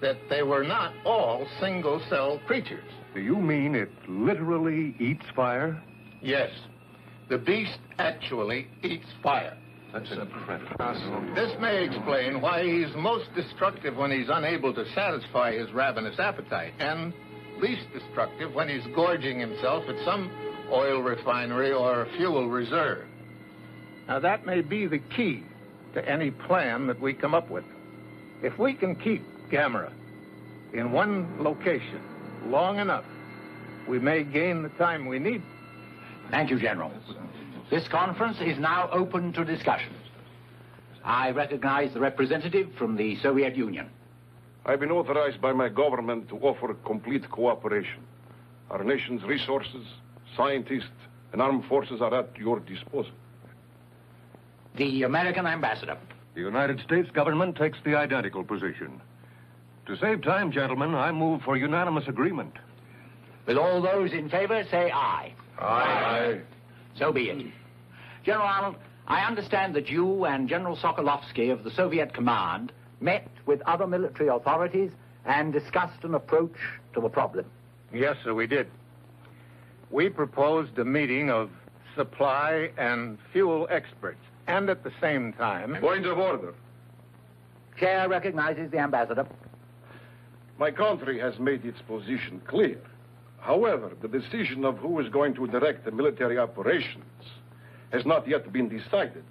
that they were not all single-cell creatures. Do you mean it literally eats fire? Yes. The beast actually eats fire. That's incredible. This may explain why he's most destructive when he's unable to satisfy his ravenous appetite, and least destructive when he's gorging himself at some oil refinery or fuel reserve. Now, that may be the key to any plan that we come up with. If we can keep gamera in one location long enough, we may gain the time we need. Thank you, General. This conference is now open to discussion. I recognize the representative from the Soviet Union. I've been authorized by my government to offer complete cooperation. Our nation's resources, scientists, and armed forces are at your disposal. The American ambassador. The United States government takes the identical position. To save time, gentlemen, I move for unanimous agreement. Will all those in favor say aye? Aye. So be it. General Arnold, I understand that you and General Sokolovsky of the Soviet command met with other military authorities and discussed an approach to the problem. Yes, sir, we did. We proposed a meeting of supply and fuel experts, and at the same time... Point of order. Chair recognizes the ambassador. My country has made its position clear. However, the decision of who is going to direct the military operations has not yet been decided.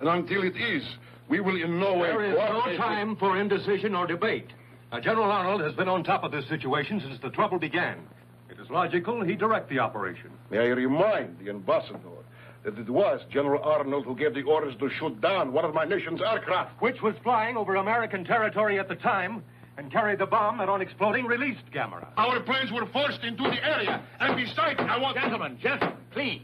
And until it is, we will in no way... There is no time for indecision or debate. General Arnold has been on top of this situation since the trouble began. It is logical he direct the operation. May I remind the ambassador that it was General Arnold who gave the orders to shoot down one of my nation's aircraft. Which was flying over American territory at the time and carried the bomb that, on exploding, released gamera. Our planes were forced into the area, and besides, I want... Gentlemen, please.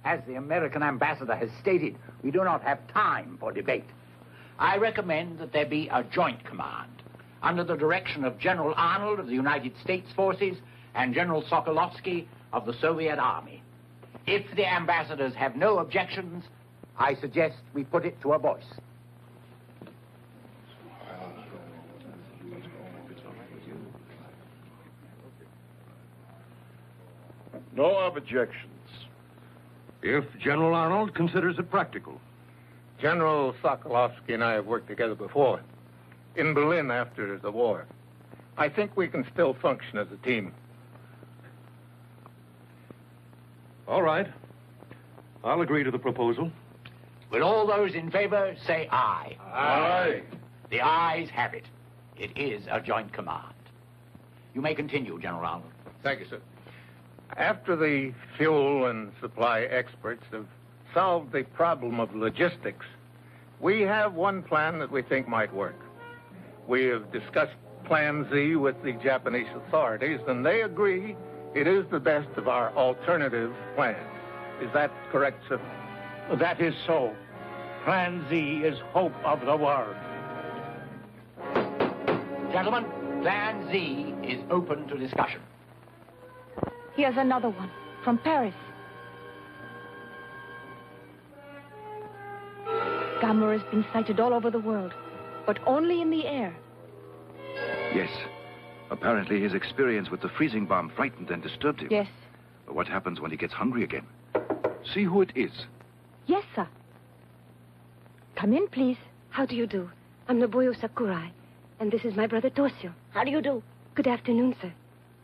As the American ambassador has stated, we do not have time for debate. I recommend that there be a joint command under the direction of General Arnold of the United States forces and General Sokolovsky of the Soviet Army. If the ambassadors have no objections, I suggest we put it to a voice. No objections. If General Arnold considers it practical. General Sokolovsky and I have worked together before, in Berlin after the war. I think we can still function as a team. All right. I'll agree to the proposal. Will all those in favor say aye? Aye. The ayes have it. It is a joint command. You may continue, General Arnold. Thank you, sir. After the fuel and supply experts have solved the problem of logistics, we have one plan that we think might work. We have discussed Plan Z with the Japanese authorities, and they agree it is the best of our alternative plans. Is that correct, sir? That is so. Plan Z is hope of the world. Gentlemen, Plan Z is open to discussion. Here's another one from Paris. Gamera has been sighted all over the world, but only in the air. Yes. Apparently his experience with the freezing bomb frightened and disturbed him. Yes. But what happens when he gets hungry again? See who it is. Yes, sir. Come in, please. How do you do? I'm Nobuyo Sakurai, and this is my brother Toshio. How do you do? Good afternoon, sir.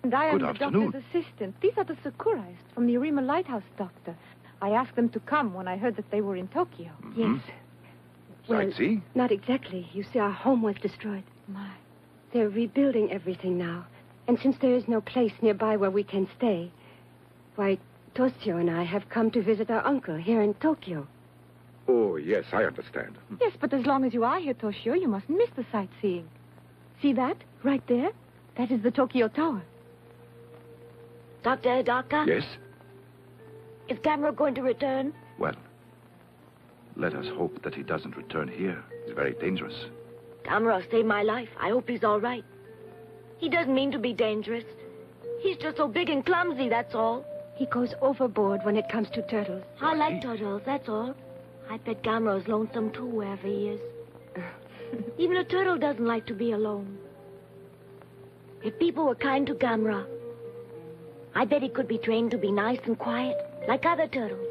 And I am Good the afternoon. doctor's assistant. These are the Sakurais from the Arima Lighthouse, Doctor. I asked them to come when I heard that they were in Tokyo. Yes. Well, Sightsee? not exactly. You see, our home was destroyed. My. They're rebuilding everything now. And since there is no place nearby where we can stay, why, Toshio and I have come to visit our uncle here in Tokyo. Oh, yes, I understand. Yes, but as long as you are here, Toshio, you mustn't miss the sightseeing. See that? Right there? That is the Tokyo Tower. Dr. Hidaka? Yes? Is Gamera going to return? Well, let us hope that he doesn't return here. It's very dangerous. Gamera saved my life. I hope he's all right. He doesn't mean to be dangerous. He's just so big and clumsy, that's all. He goes overboard when it comes to turtles. I like turtles, that's all. I bet Gamera's lonesome too, wherever he is. Even a turtle doesn't like to be alone. If people were kind to Gamera, I bet he could be trained to be nice and quiet, like other turtles.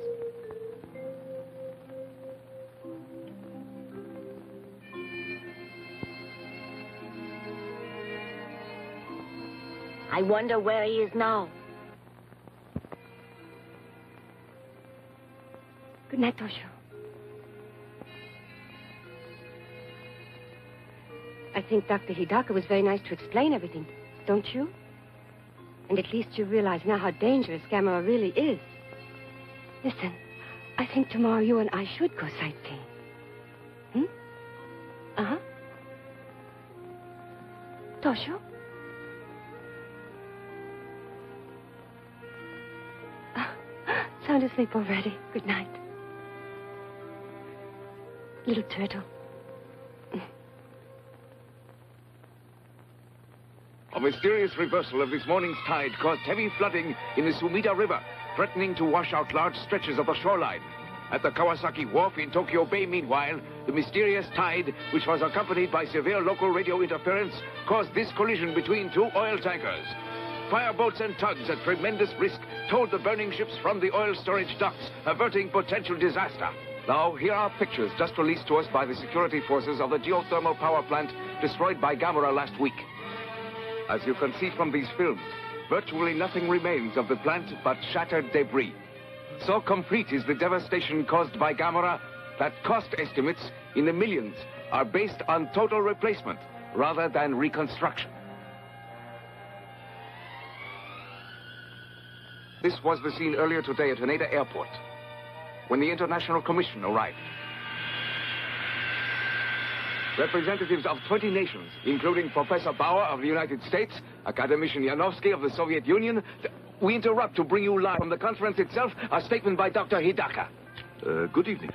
I wonder where he is now. Good night, Toshio. I think Dr. Hidaka was very nice to explain everything, don't you? And at least you realize now how dangerous Gamera really is. Listen, I think tomorrow you and I should go sightseeing. Hmm? Uh-huh. Toshio? Sound asleep already. Good night. Little turtle. A mysterious reversal of this morning's tide caused heavy flooding in the Sumida River, threatening to wash out large stretches of the shoreline. At the Kawasaki Wharf in Tokyo Bay, meanwhile, the mysterious tide, which was accompanied by severe local radio interference, caused this collision between two oil tankers. Fireboats and tugs at tremendous risk towed the burning ships from the oil storage docks, averting potential disaster. Now, here are pictures just released to us by the security forces of the geothermal power plant destroyed by Gamera last week. As you can see from these films, virtually nothing remains of the plant but shattered debris. So complete is the devastation caused by Gamera that cost estimates in the millions are based on total replacement rather than reconstruction. This was the scene earlier today at Haneda Airport, when the International Commission arrived. Representatives of 20 nations, including Professor Bauer of the United States, Academician Yanovsky of the Soviet Union. We interrupt to bring you live from the conference itself a statement by Dr. Hidaka. Good evening.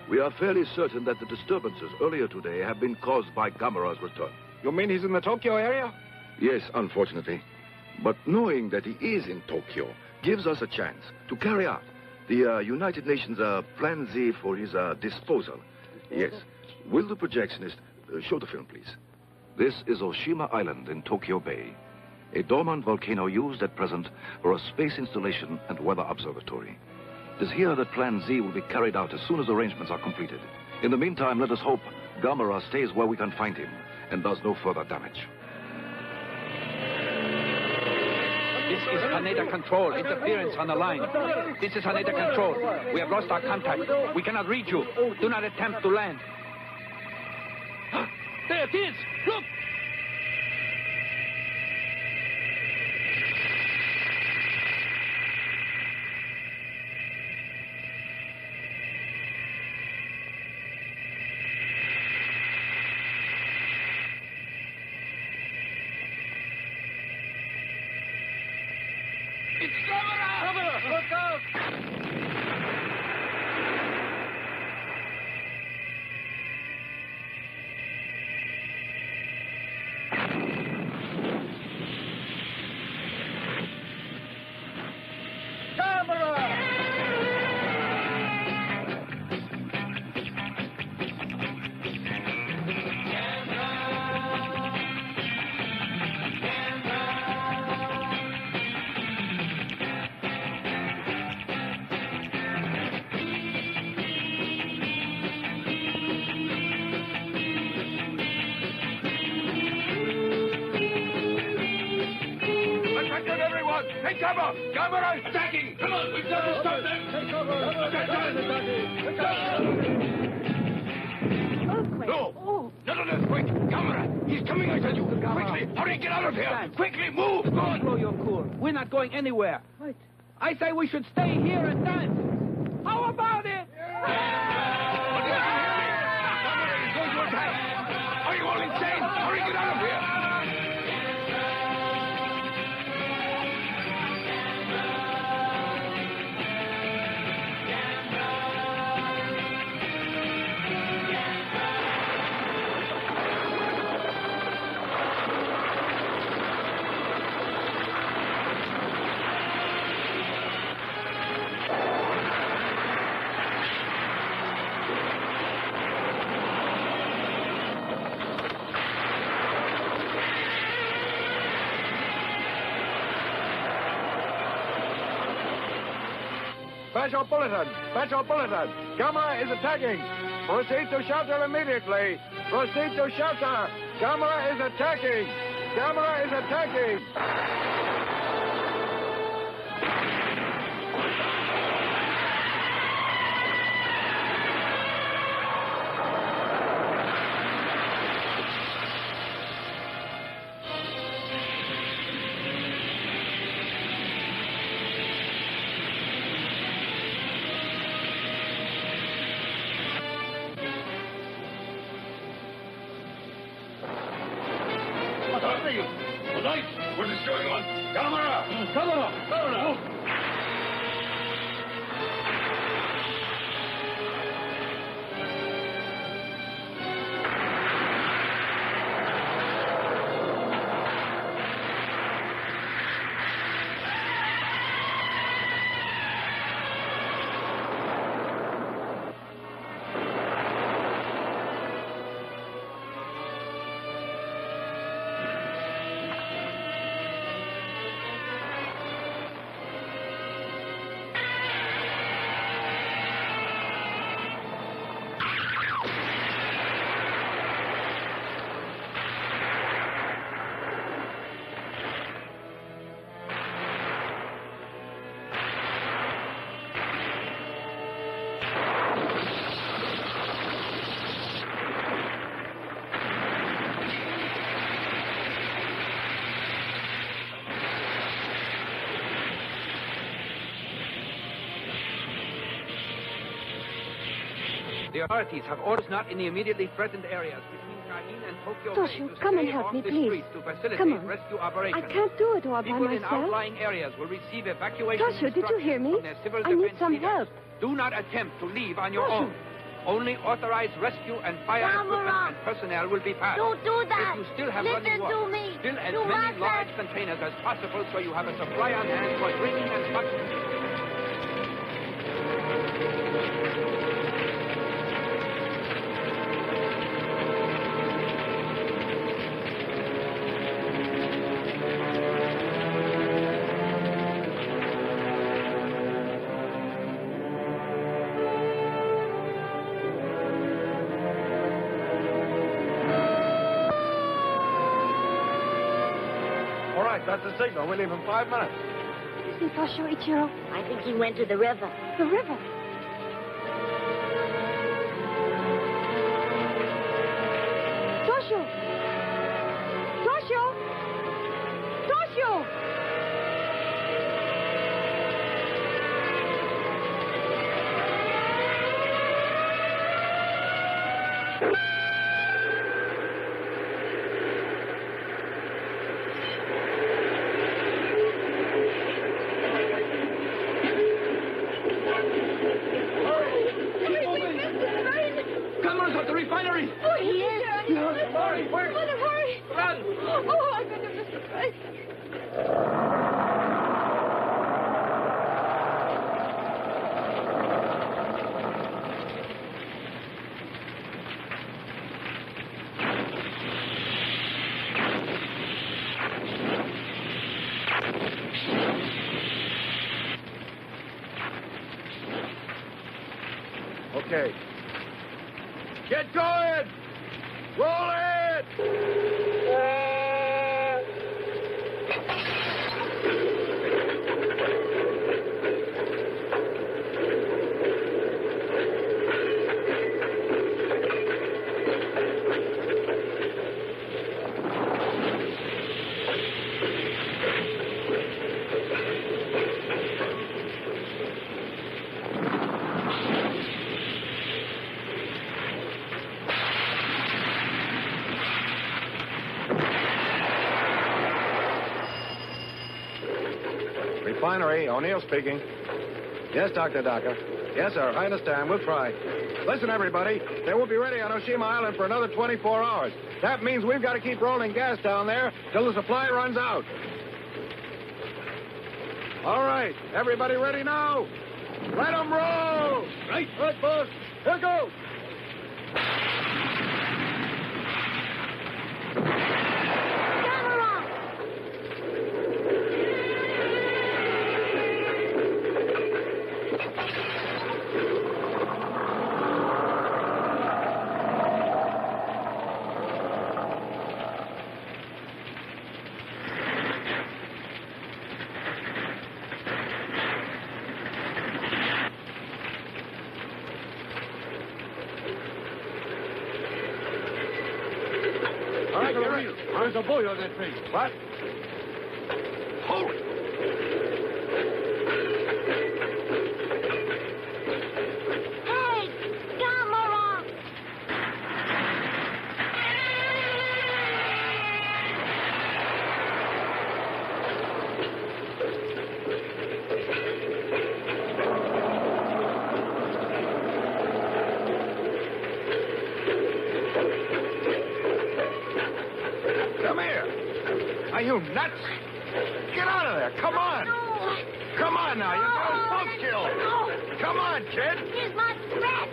We are fairly certain that the disturbances earlier today have been caused by Gamera's return. You mean he's in the Tokyo area? Yes, unfortunately. But knowing that he is in Tokyo gives us a chance to carry out the United Nations Plan Z for his disposal. Yes. Will the projectionist show the film, please? This is Oshima Island in Tokyo Bay, a dormant volcano used at present for a space installation and weather observatory. It is here that Plan Z will be carried out as soon as arrangements are completed. In the meantime, let us hope Gamera stays where we can find him and does no further damage. This is Haneda Control. Interference on the line. This is Haneda Control. We have lost our contact. We cannot reach you. Do not attempt to land. There it is! Look! It's Gamera! Look out! Take cover! Gamera is attacking! Come on, we've got to stop them! Take cover! No! None of this, quick! Gamera! He's coming, I tell you! Quickly! Hurry, get out of here! Quickly, move! Don't blow your cool. We're not going anywhere. What? I say we should stay here and dance. How about it? Gamera is going to attack! Are you all insane? Hurry, get out of here! Special bulletin! Special bulletin! Gamera is attacking! Proceed to shelter immediately! Proceed to shelter! Gamera is attacking! Gamera is attacking! What is going on? Gamera! Gamera! The authorities have orders not in the immediately threatened areas between Shaheen and Tokyo Bay Toshio, to come and stay help off me, the please. streets to facilitate Come on. rescue operations. I can't do it all by People in myself. outlying areas will receive evacuation Toshio, did you hear me? from their civil I need defense some leaders. help. Do not attempt to leave on your Toshio. own. Only authorized rescue and fire equipment and personnel will be passed. Don't do that. If you still have Listen running water, to me. fill as You many must large containers as possible so you have a supply on hand for drinking and smuggling. All right, that's the signal. We leave in 5 minutes. Is he Toshio, Ichiro? I think he went to the river. The river. Toshio! Toshio! Toshio! Gamera's at the refinery! Oh, he is. Hurry, quick! Mother, hurry! Run! Oh, I better miss the place. Okay. Get going! Roll it! Refinery, O'Neill speaking. Yes, Dr. Hidaka. Yes, sir, I understand. We'll try. Listen, everybody, they won't be ready on Oshima Island for another 24 hours. That means we've got to keep rolling gas down there till the supply runs out. All right, everybody ready now? Let them roll! Right, boss. Here goes. There's a boy on that tree. What? Hold it! Hey, gamera! Come here. Are you nuts? Get out of there. Come on. No. Come on now. You're going to both kill. No. Come on, kid. Here's my threat.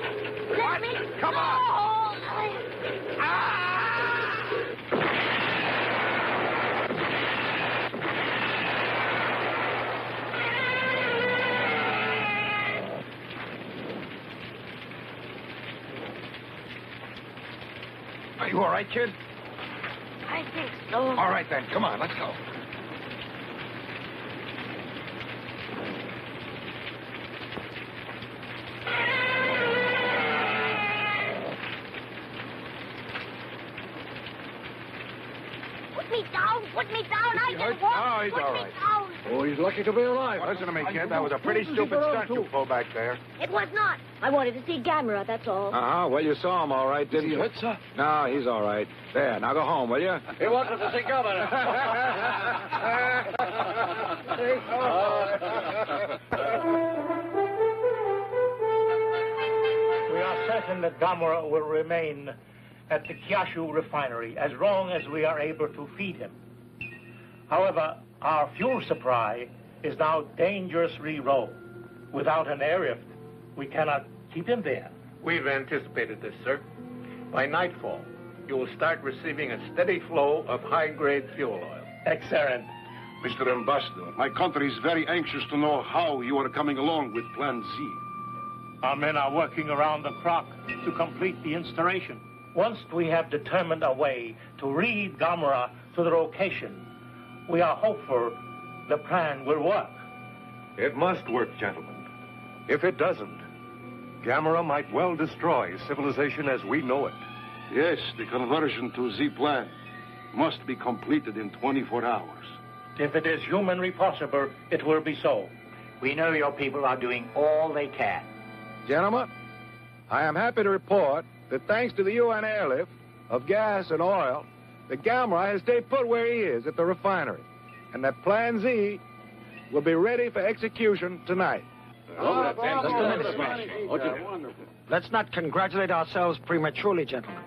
Let me Come on. Are you all right, kid? I think so. All right, then. Come on. Let's go. Put me down. Put me down. I can walk. Oh, he's Put all me right. down. Oh, he's lucky to be alive. Listen to me, kid. That was a pretty stupid stunt you pulled back there. It was not. I wanted to see Gamera, that's all. Uh-huh. Well, you saw him all right, didn't you? Hurt, sir? No, he's all right. There, now go home, will you? He wanted to see Governor. We are certain that Gamera will remain at the Kyushu refinery as long as we are able to feed him. However, our fuel supply is now dangerously low. Without an airlift, we cannot keep him there. We've anticipated this, sir. By nightfall, you will start receiving a steady flow of high-grade fuel oil. Excellent. Mr. Ambassador, my country is very anxious to know how you are coming along with Plan Z. Our men are working around the clock to complete the installation. Once we have determined a way to lead Gamera to the location, we are hopeful the plan will work. It must work, gentlemen. If it doesn't, Gamera might well destroy civilization as we know it. Yes, the conversion to Z-Plan must be completed in 24 hours. If it is humanly possible, it will be so. We know your people are doing all they can. Gentlemen, I am happy to report that thanks to the UN airlift of gas and oil, the Gamera has stayed put where he is at the refinery, and that Plan Z will be ready for execution tonight. Just a minute, Smash. Let's not congratulate ourselves prematurely, gentlemen.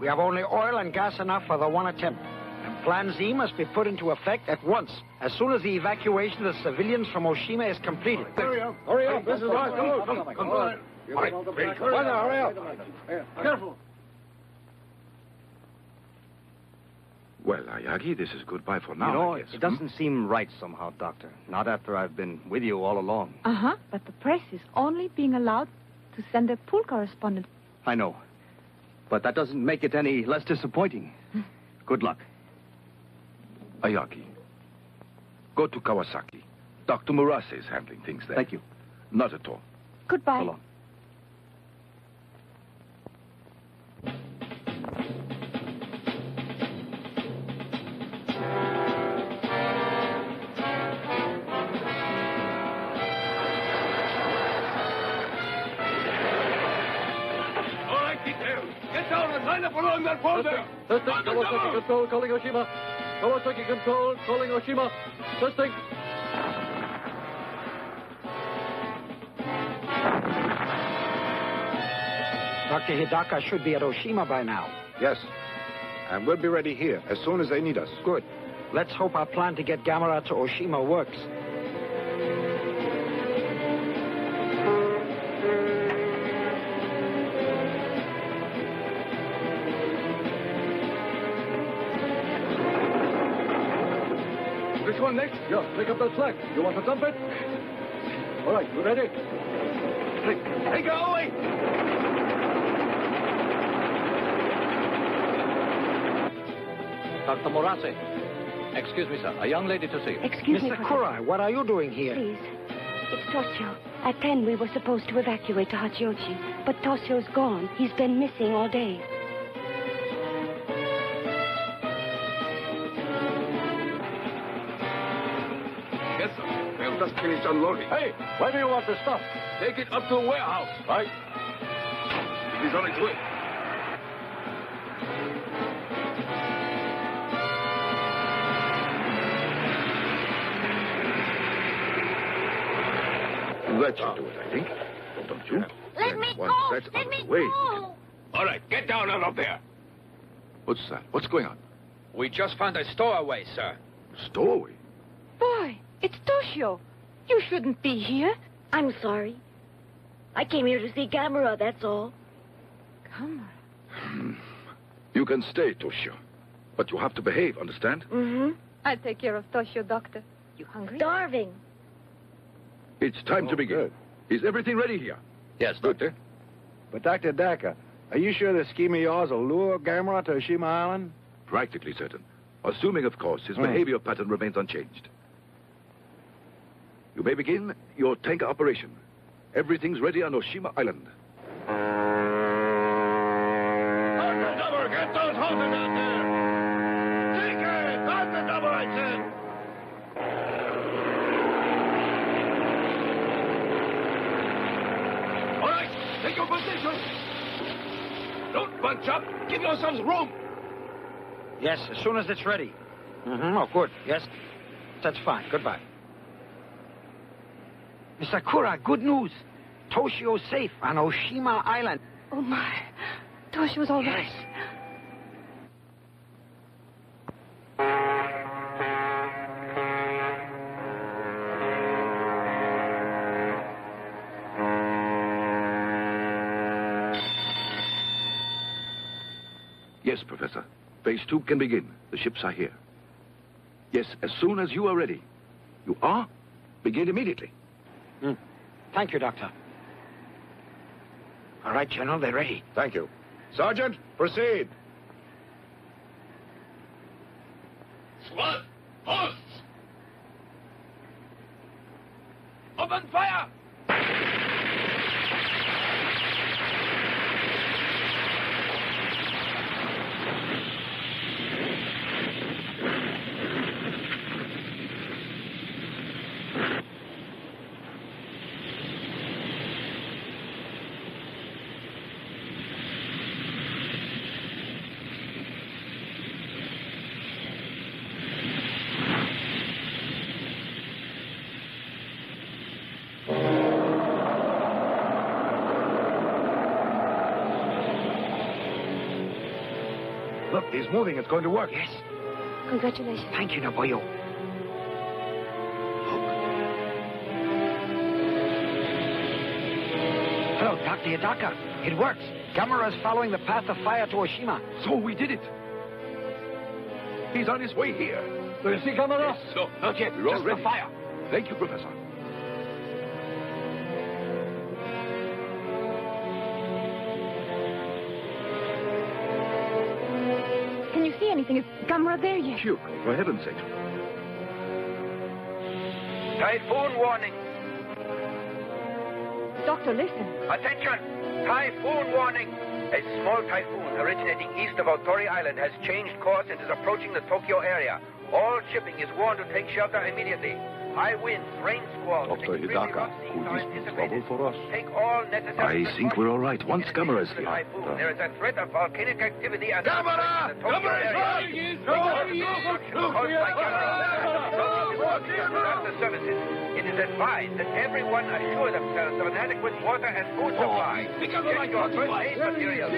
We have only oil and gas enough for the one attempt. And Plan Z must be put into effect at once, as soon as the evacuation of the civilians from Oshima is completed. Hurry up. Hurry up. This is right. Come on. Hurry up. Careful. Well, Ayagi, this is goodbye for now, You know, I guess. it doesn't seem right somehow, Doctor. Not after I've been with you all along. Uh-huh, but the press is only being allowed to send their pool correspondent. I know. But that doesn't make it any less disappointing. Good luck. Ayagi, go to Kawasaki. Dr. Murase is handling things there. Thank you. Not at all. Goodbye. So long. All right, detail. Get down and line up along that wall there. Testing, Kawasaki control, calling Oshima. Kawasaki control, calling Oshima. Testing. Dr. Hidaka should be at Oshima by now. Yes. And we'll be ready here as soon as they need us. Good. Let's hope our plan to get Gamera to Oshima works. Which one next? Yeah, pick up that slack. You want to dump it? All right, you ready? Hey, go away! Dr. Morase. Excuse me, sir. A young lady to see you. Excuse me, Mr. Kurai, what are you doing here? Please. It's Toshio. At 10, we were supposed to evacuate to Hachiochi. But Toshio's gone. He's been missing all day. Yes, sir. We'll just finish unloading. Hey, where do you want the stuff? Take it up to the warehouse. Right. It is on its way. That should do it, I think. Don't you? Let me Once go! that's out Let of me the way. go! All right, get down out of there. What's that? What's going on? We just found a stowaway, sir. Stowaway? Boy, it's Toshio. You shouldn't be here. I'm sorry. I came here to see Gamera, that's all. Gamera? You can stay, Toshio. But you have to behave, understand? Mm-hmm. I'll take care of Toshio, Doctor. You hungry? Starving. It's time to begin. Good. Is everything ready here? Yes, Doctor. But, Dr. Daka, are you sure this scheme of yours will lure Gamera to Oshima Island? Practically certain. Assuming, of course, his behavior pattern remains unchanged. You may begin your tanker operation. Everything's ready on Oshima Island. Dr. Double, get those hoses out there! Take it! Dr. Double, I said! All right, take your position. Don't bunch up. Give yourselves room. Yes, as soon as it's ready. Mm-hmm. Oh, good. Yes, that's fine. Goodbye. Mr. Kura, good news. Toshio's safe on Oshima Island. Oh, my. Toshio's all right. Yes, Professor. Phase 2 can begin. The ships are here. Yes, as soon as you are ready. You are? Begin immediately. Thank you, Doctor. All right, General, they're ready. Thank you. Sergeant, proceed. Squad, posts. Open fire. Look, he's moving. It's going to work. Yes. Congratulations. Thank you, Naboyo. Hello, Dr. Hidaka. It works. Gamera's following the path of fire to Oshima. So we did it. He's on his way here. Do you see Gamera? Yes. No, not yet. We're all Just ready. the fire. Thank you, Professor. Can you see anything? Is Gamera there yet? Phew, for heaven's sake. Typhoon warning. Doctor, listen. Attention! Typhoon warning! A small typhoon originating east of Otori Island has changed course and is approaching the Tokyo area. All shipping is warned to take shelter immediately. High winds, rain squalls, and Dr. extremely Hidaka, rough seas could are this be anticipated. trouble for us? Take all necessary I think we're all right. Once Gamera is here. typhoon. There is a threat of volcanic activity at the Tokyo area. Disaster services. It is advised that everyone assure themselves of an adequate water and food supply. Check your first aid materials.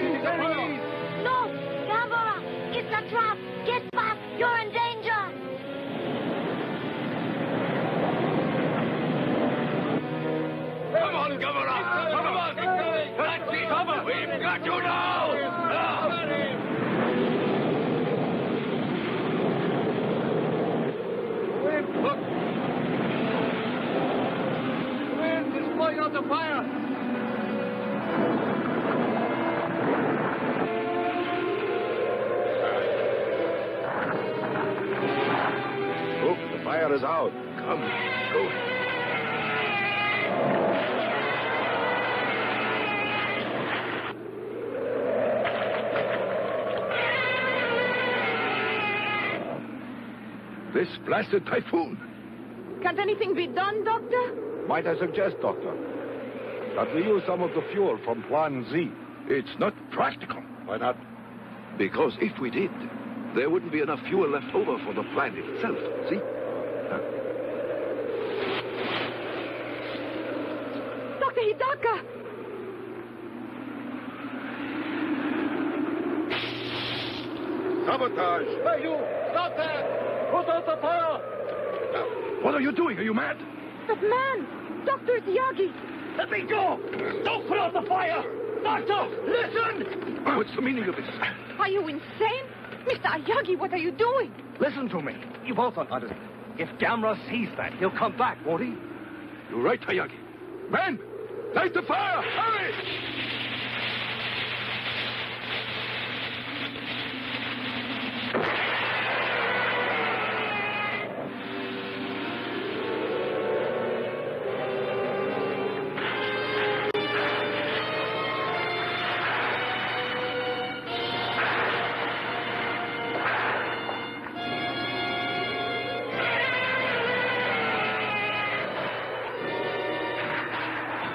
No! Gamera! It's a trap! Get back! You're in danger! Come on, Governor! Come on! That's it! Cover! We've got you now! Look! The wind is blowing out the fire! Look, the fire is out. Come, go. This blasted typhoon. Can't anything be done, Doctor? Might I suggest, Doctor, that we use some of the fuel from Plan Z? It's not practical. Why not? Because if we did, there wouldn't be enough fuel left over for the plant itself. See? Dr. Hidaka! Sabotage! Hey, you! Stop that! Put out the fire! What are you doing? Are you mad? That man! Dr. Yagi! Let me go! Don't put out the fire! Doctor, listen! Oh, what's the meaning of this? Are you insane? Mr. Ayagi, what are you doing? Listen to me. You both don't understand. If Gamera sees that, he'll come back, won't he? You're right, Hayagi. Men, light the fire! Hurry!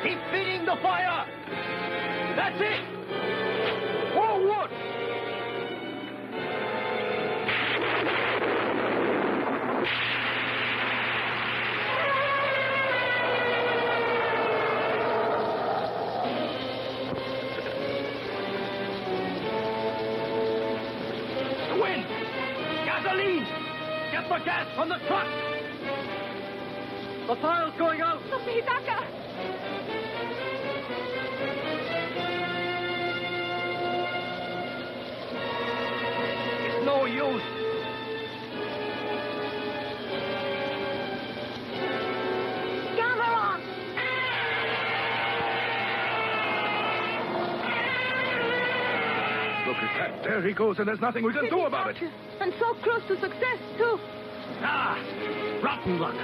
Keep feeding the fire! That's it! Forward! The wind! Gasoline! Get the gas from the truck! The fire's going out! Dr. Hidaka! It's no use. Gamera! Look at that. There he goes, and there's nothing we can do about it. And so close to success, too. Ah, rotten luck.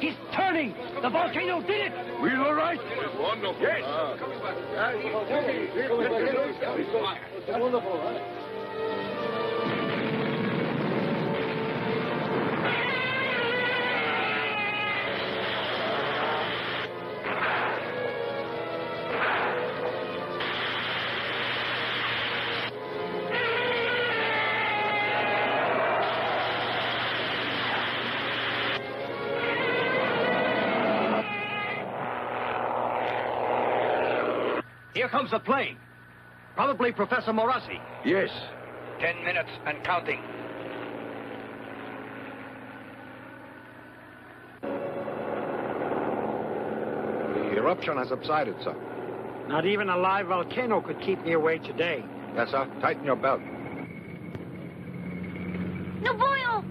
He's turning! The volcano did it! We were right. Wonderful. Yes. Wonderful, right? Here comes the plane. Probably Professor Morassi. Yes. 10 minutes and counting. The eruption has subsided, sir. Not even a live volcano could keep me away today. Yes, sir. Tighten your belt. Nobuyo!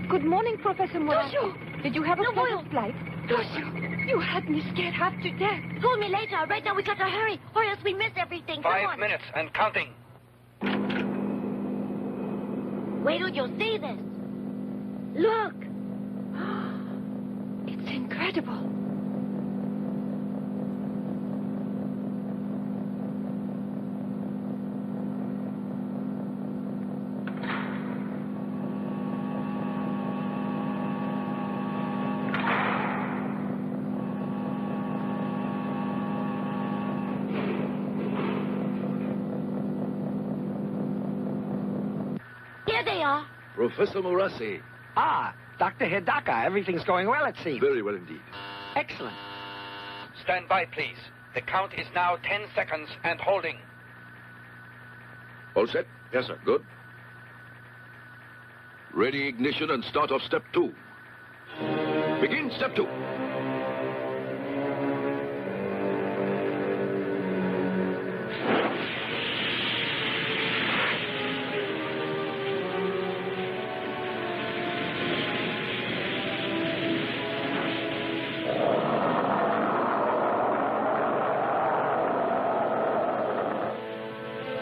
Good morning, Professor Morassi. Toshio! Did you have a Nobuyo! pleasant flight? Toshio! You had me scared half to death. Call me later. Right now we gotta hurry, or else we miss everything. Come 5 on. minutes and counting. Wait till you see this. Look! It's incredible. are. Professor Morassi. Ah, Dr. Hidaka. Everything's going well, it seems. Very well indeed. Excellent. Stand by, please. The count is now 10 seconds and holding. All set? Yes, sir. Good. Ready ignition and start off step 2. Begin step 2.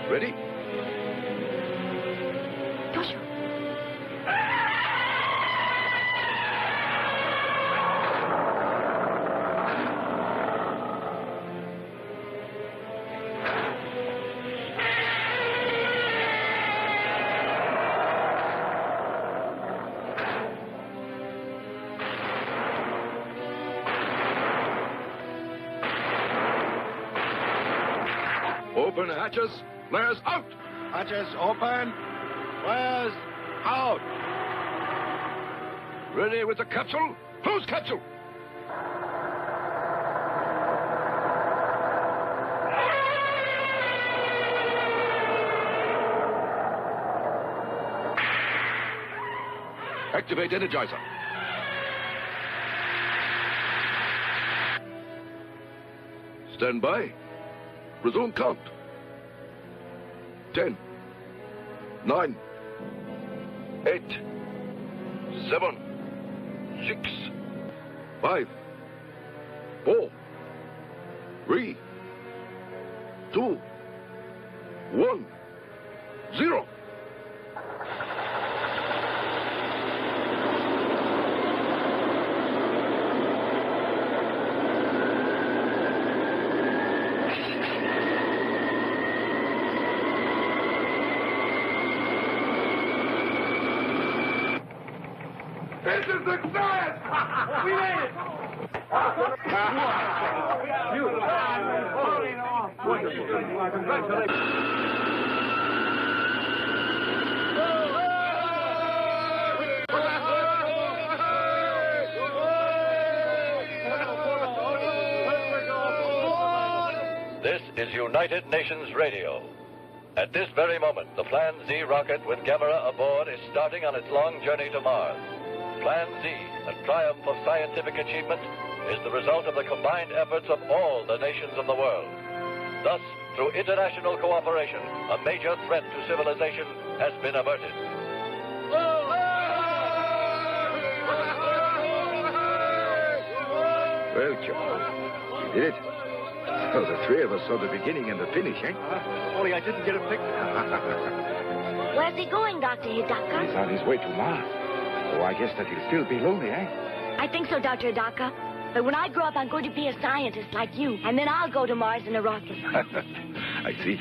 Ready? Joshua. Open hatches. Flares out. Hatches open. Flares out. Ready with the capsule? Close capsule. Activate energizer. Stand by. Resume count. 10, 9, 8, 7, 6, 5, 4, 3, 2, 1, 0. This is success! We made it! This is United Nations Radio. At this very moment, the Plan Z rocket with gamera aboard is starting on its long journey to Mars. Plan Z, a triumph of scientific achievement, is the result of the combined efforts of all the nations of the world. Thus, through international cooperation, a major threat to civilization has been averted. Well, Joe, you did it. Oh, the three of us saw the beginning and the finish, eh? Only I didn't get a picture. Where's he going, Dr. Hidaka? He's on his way to Mars. Oh, I guess that he'll still be lonely, eh? I think so, Dr. Hidaka. But when I grow up, I'm going to be a scientist like you. And then I'll go to Mars in a rocket. I see.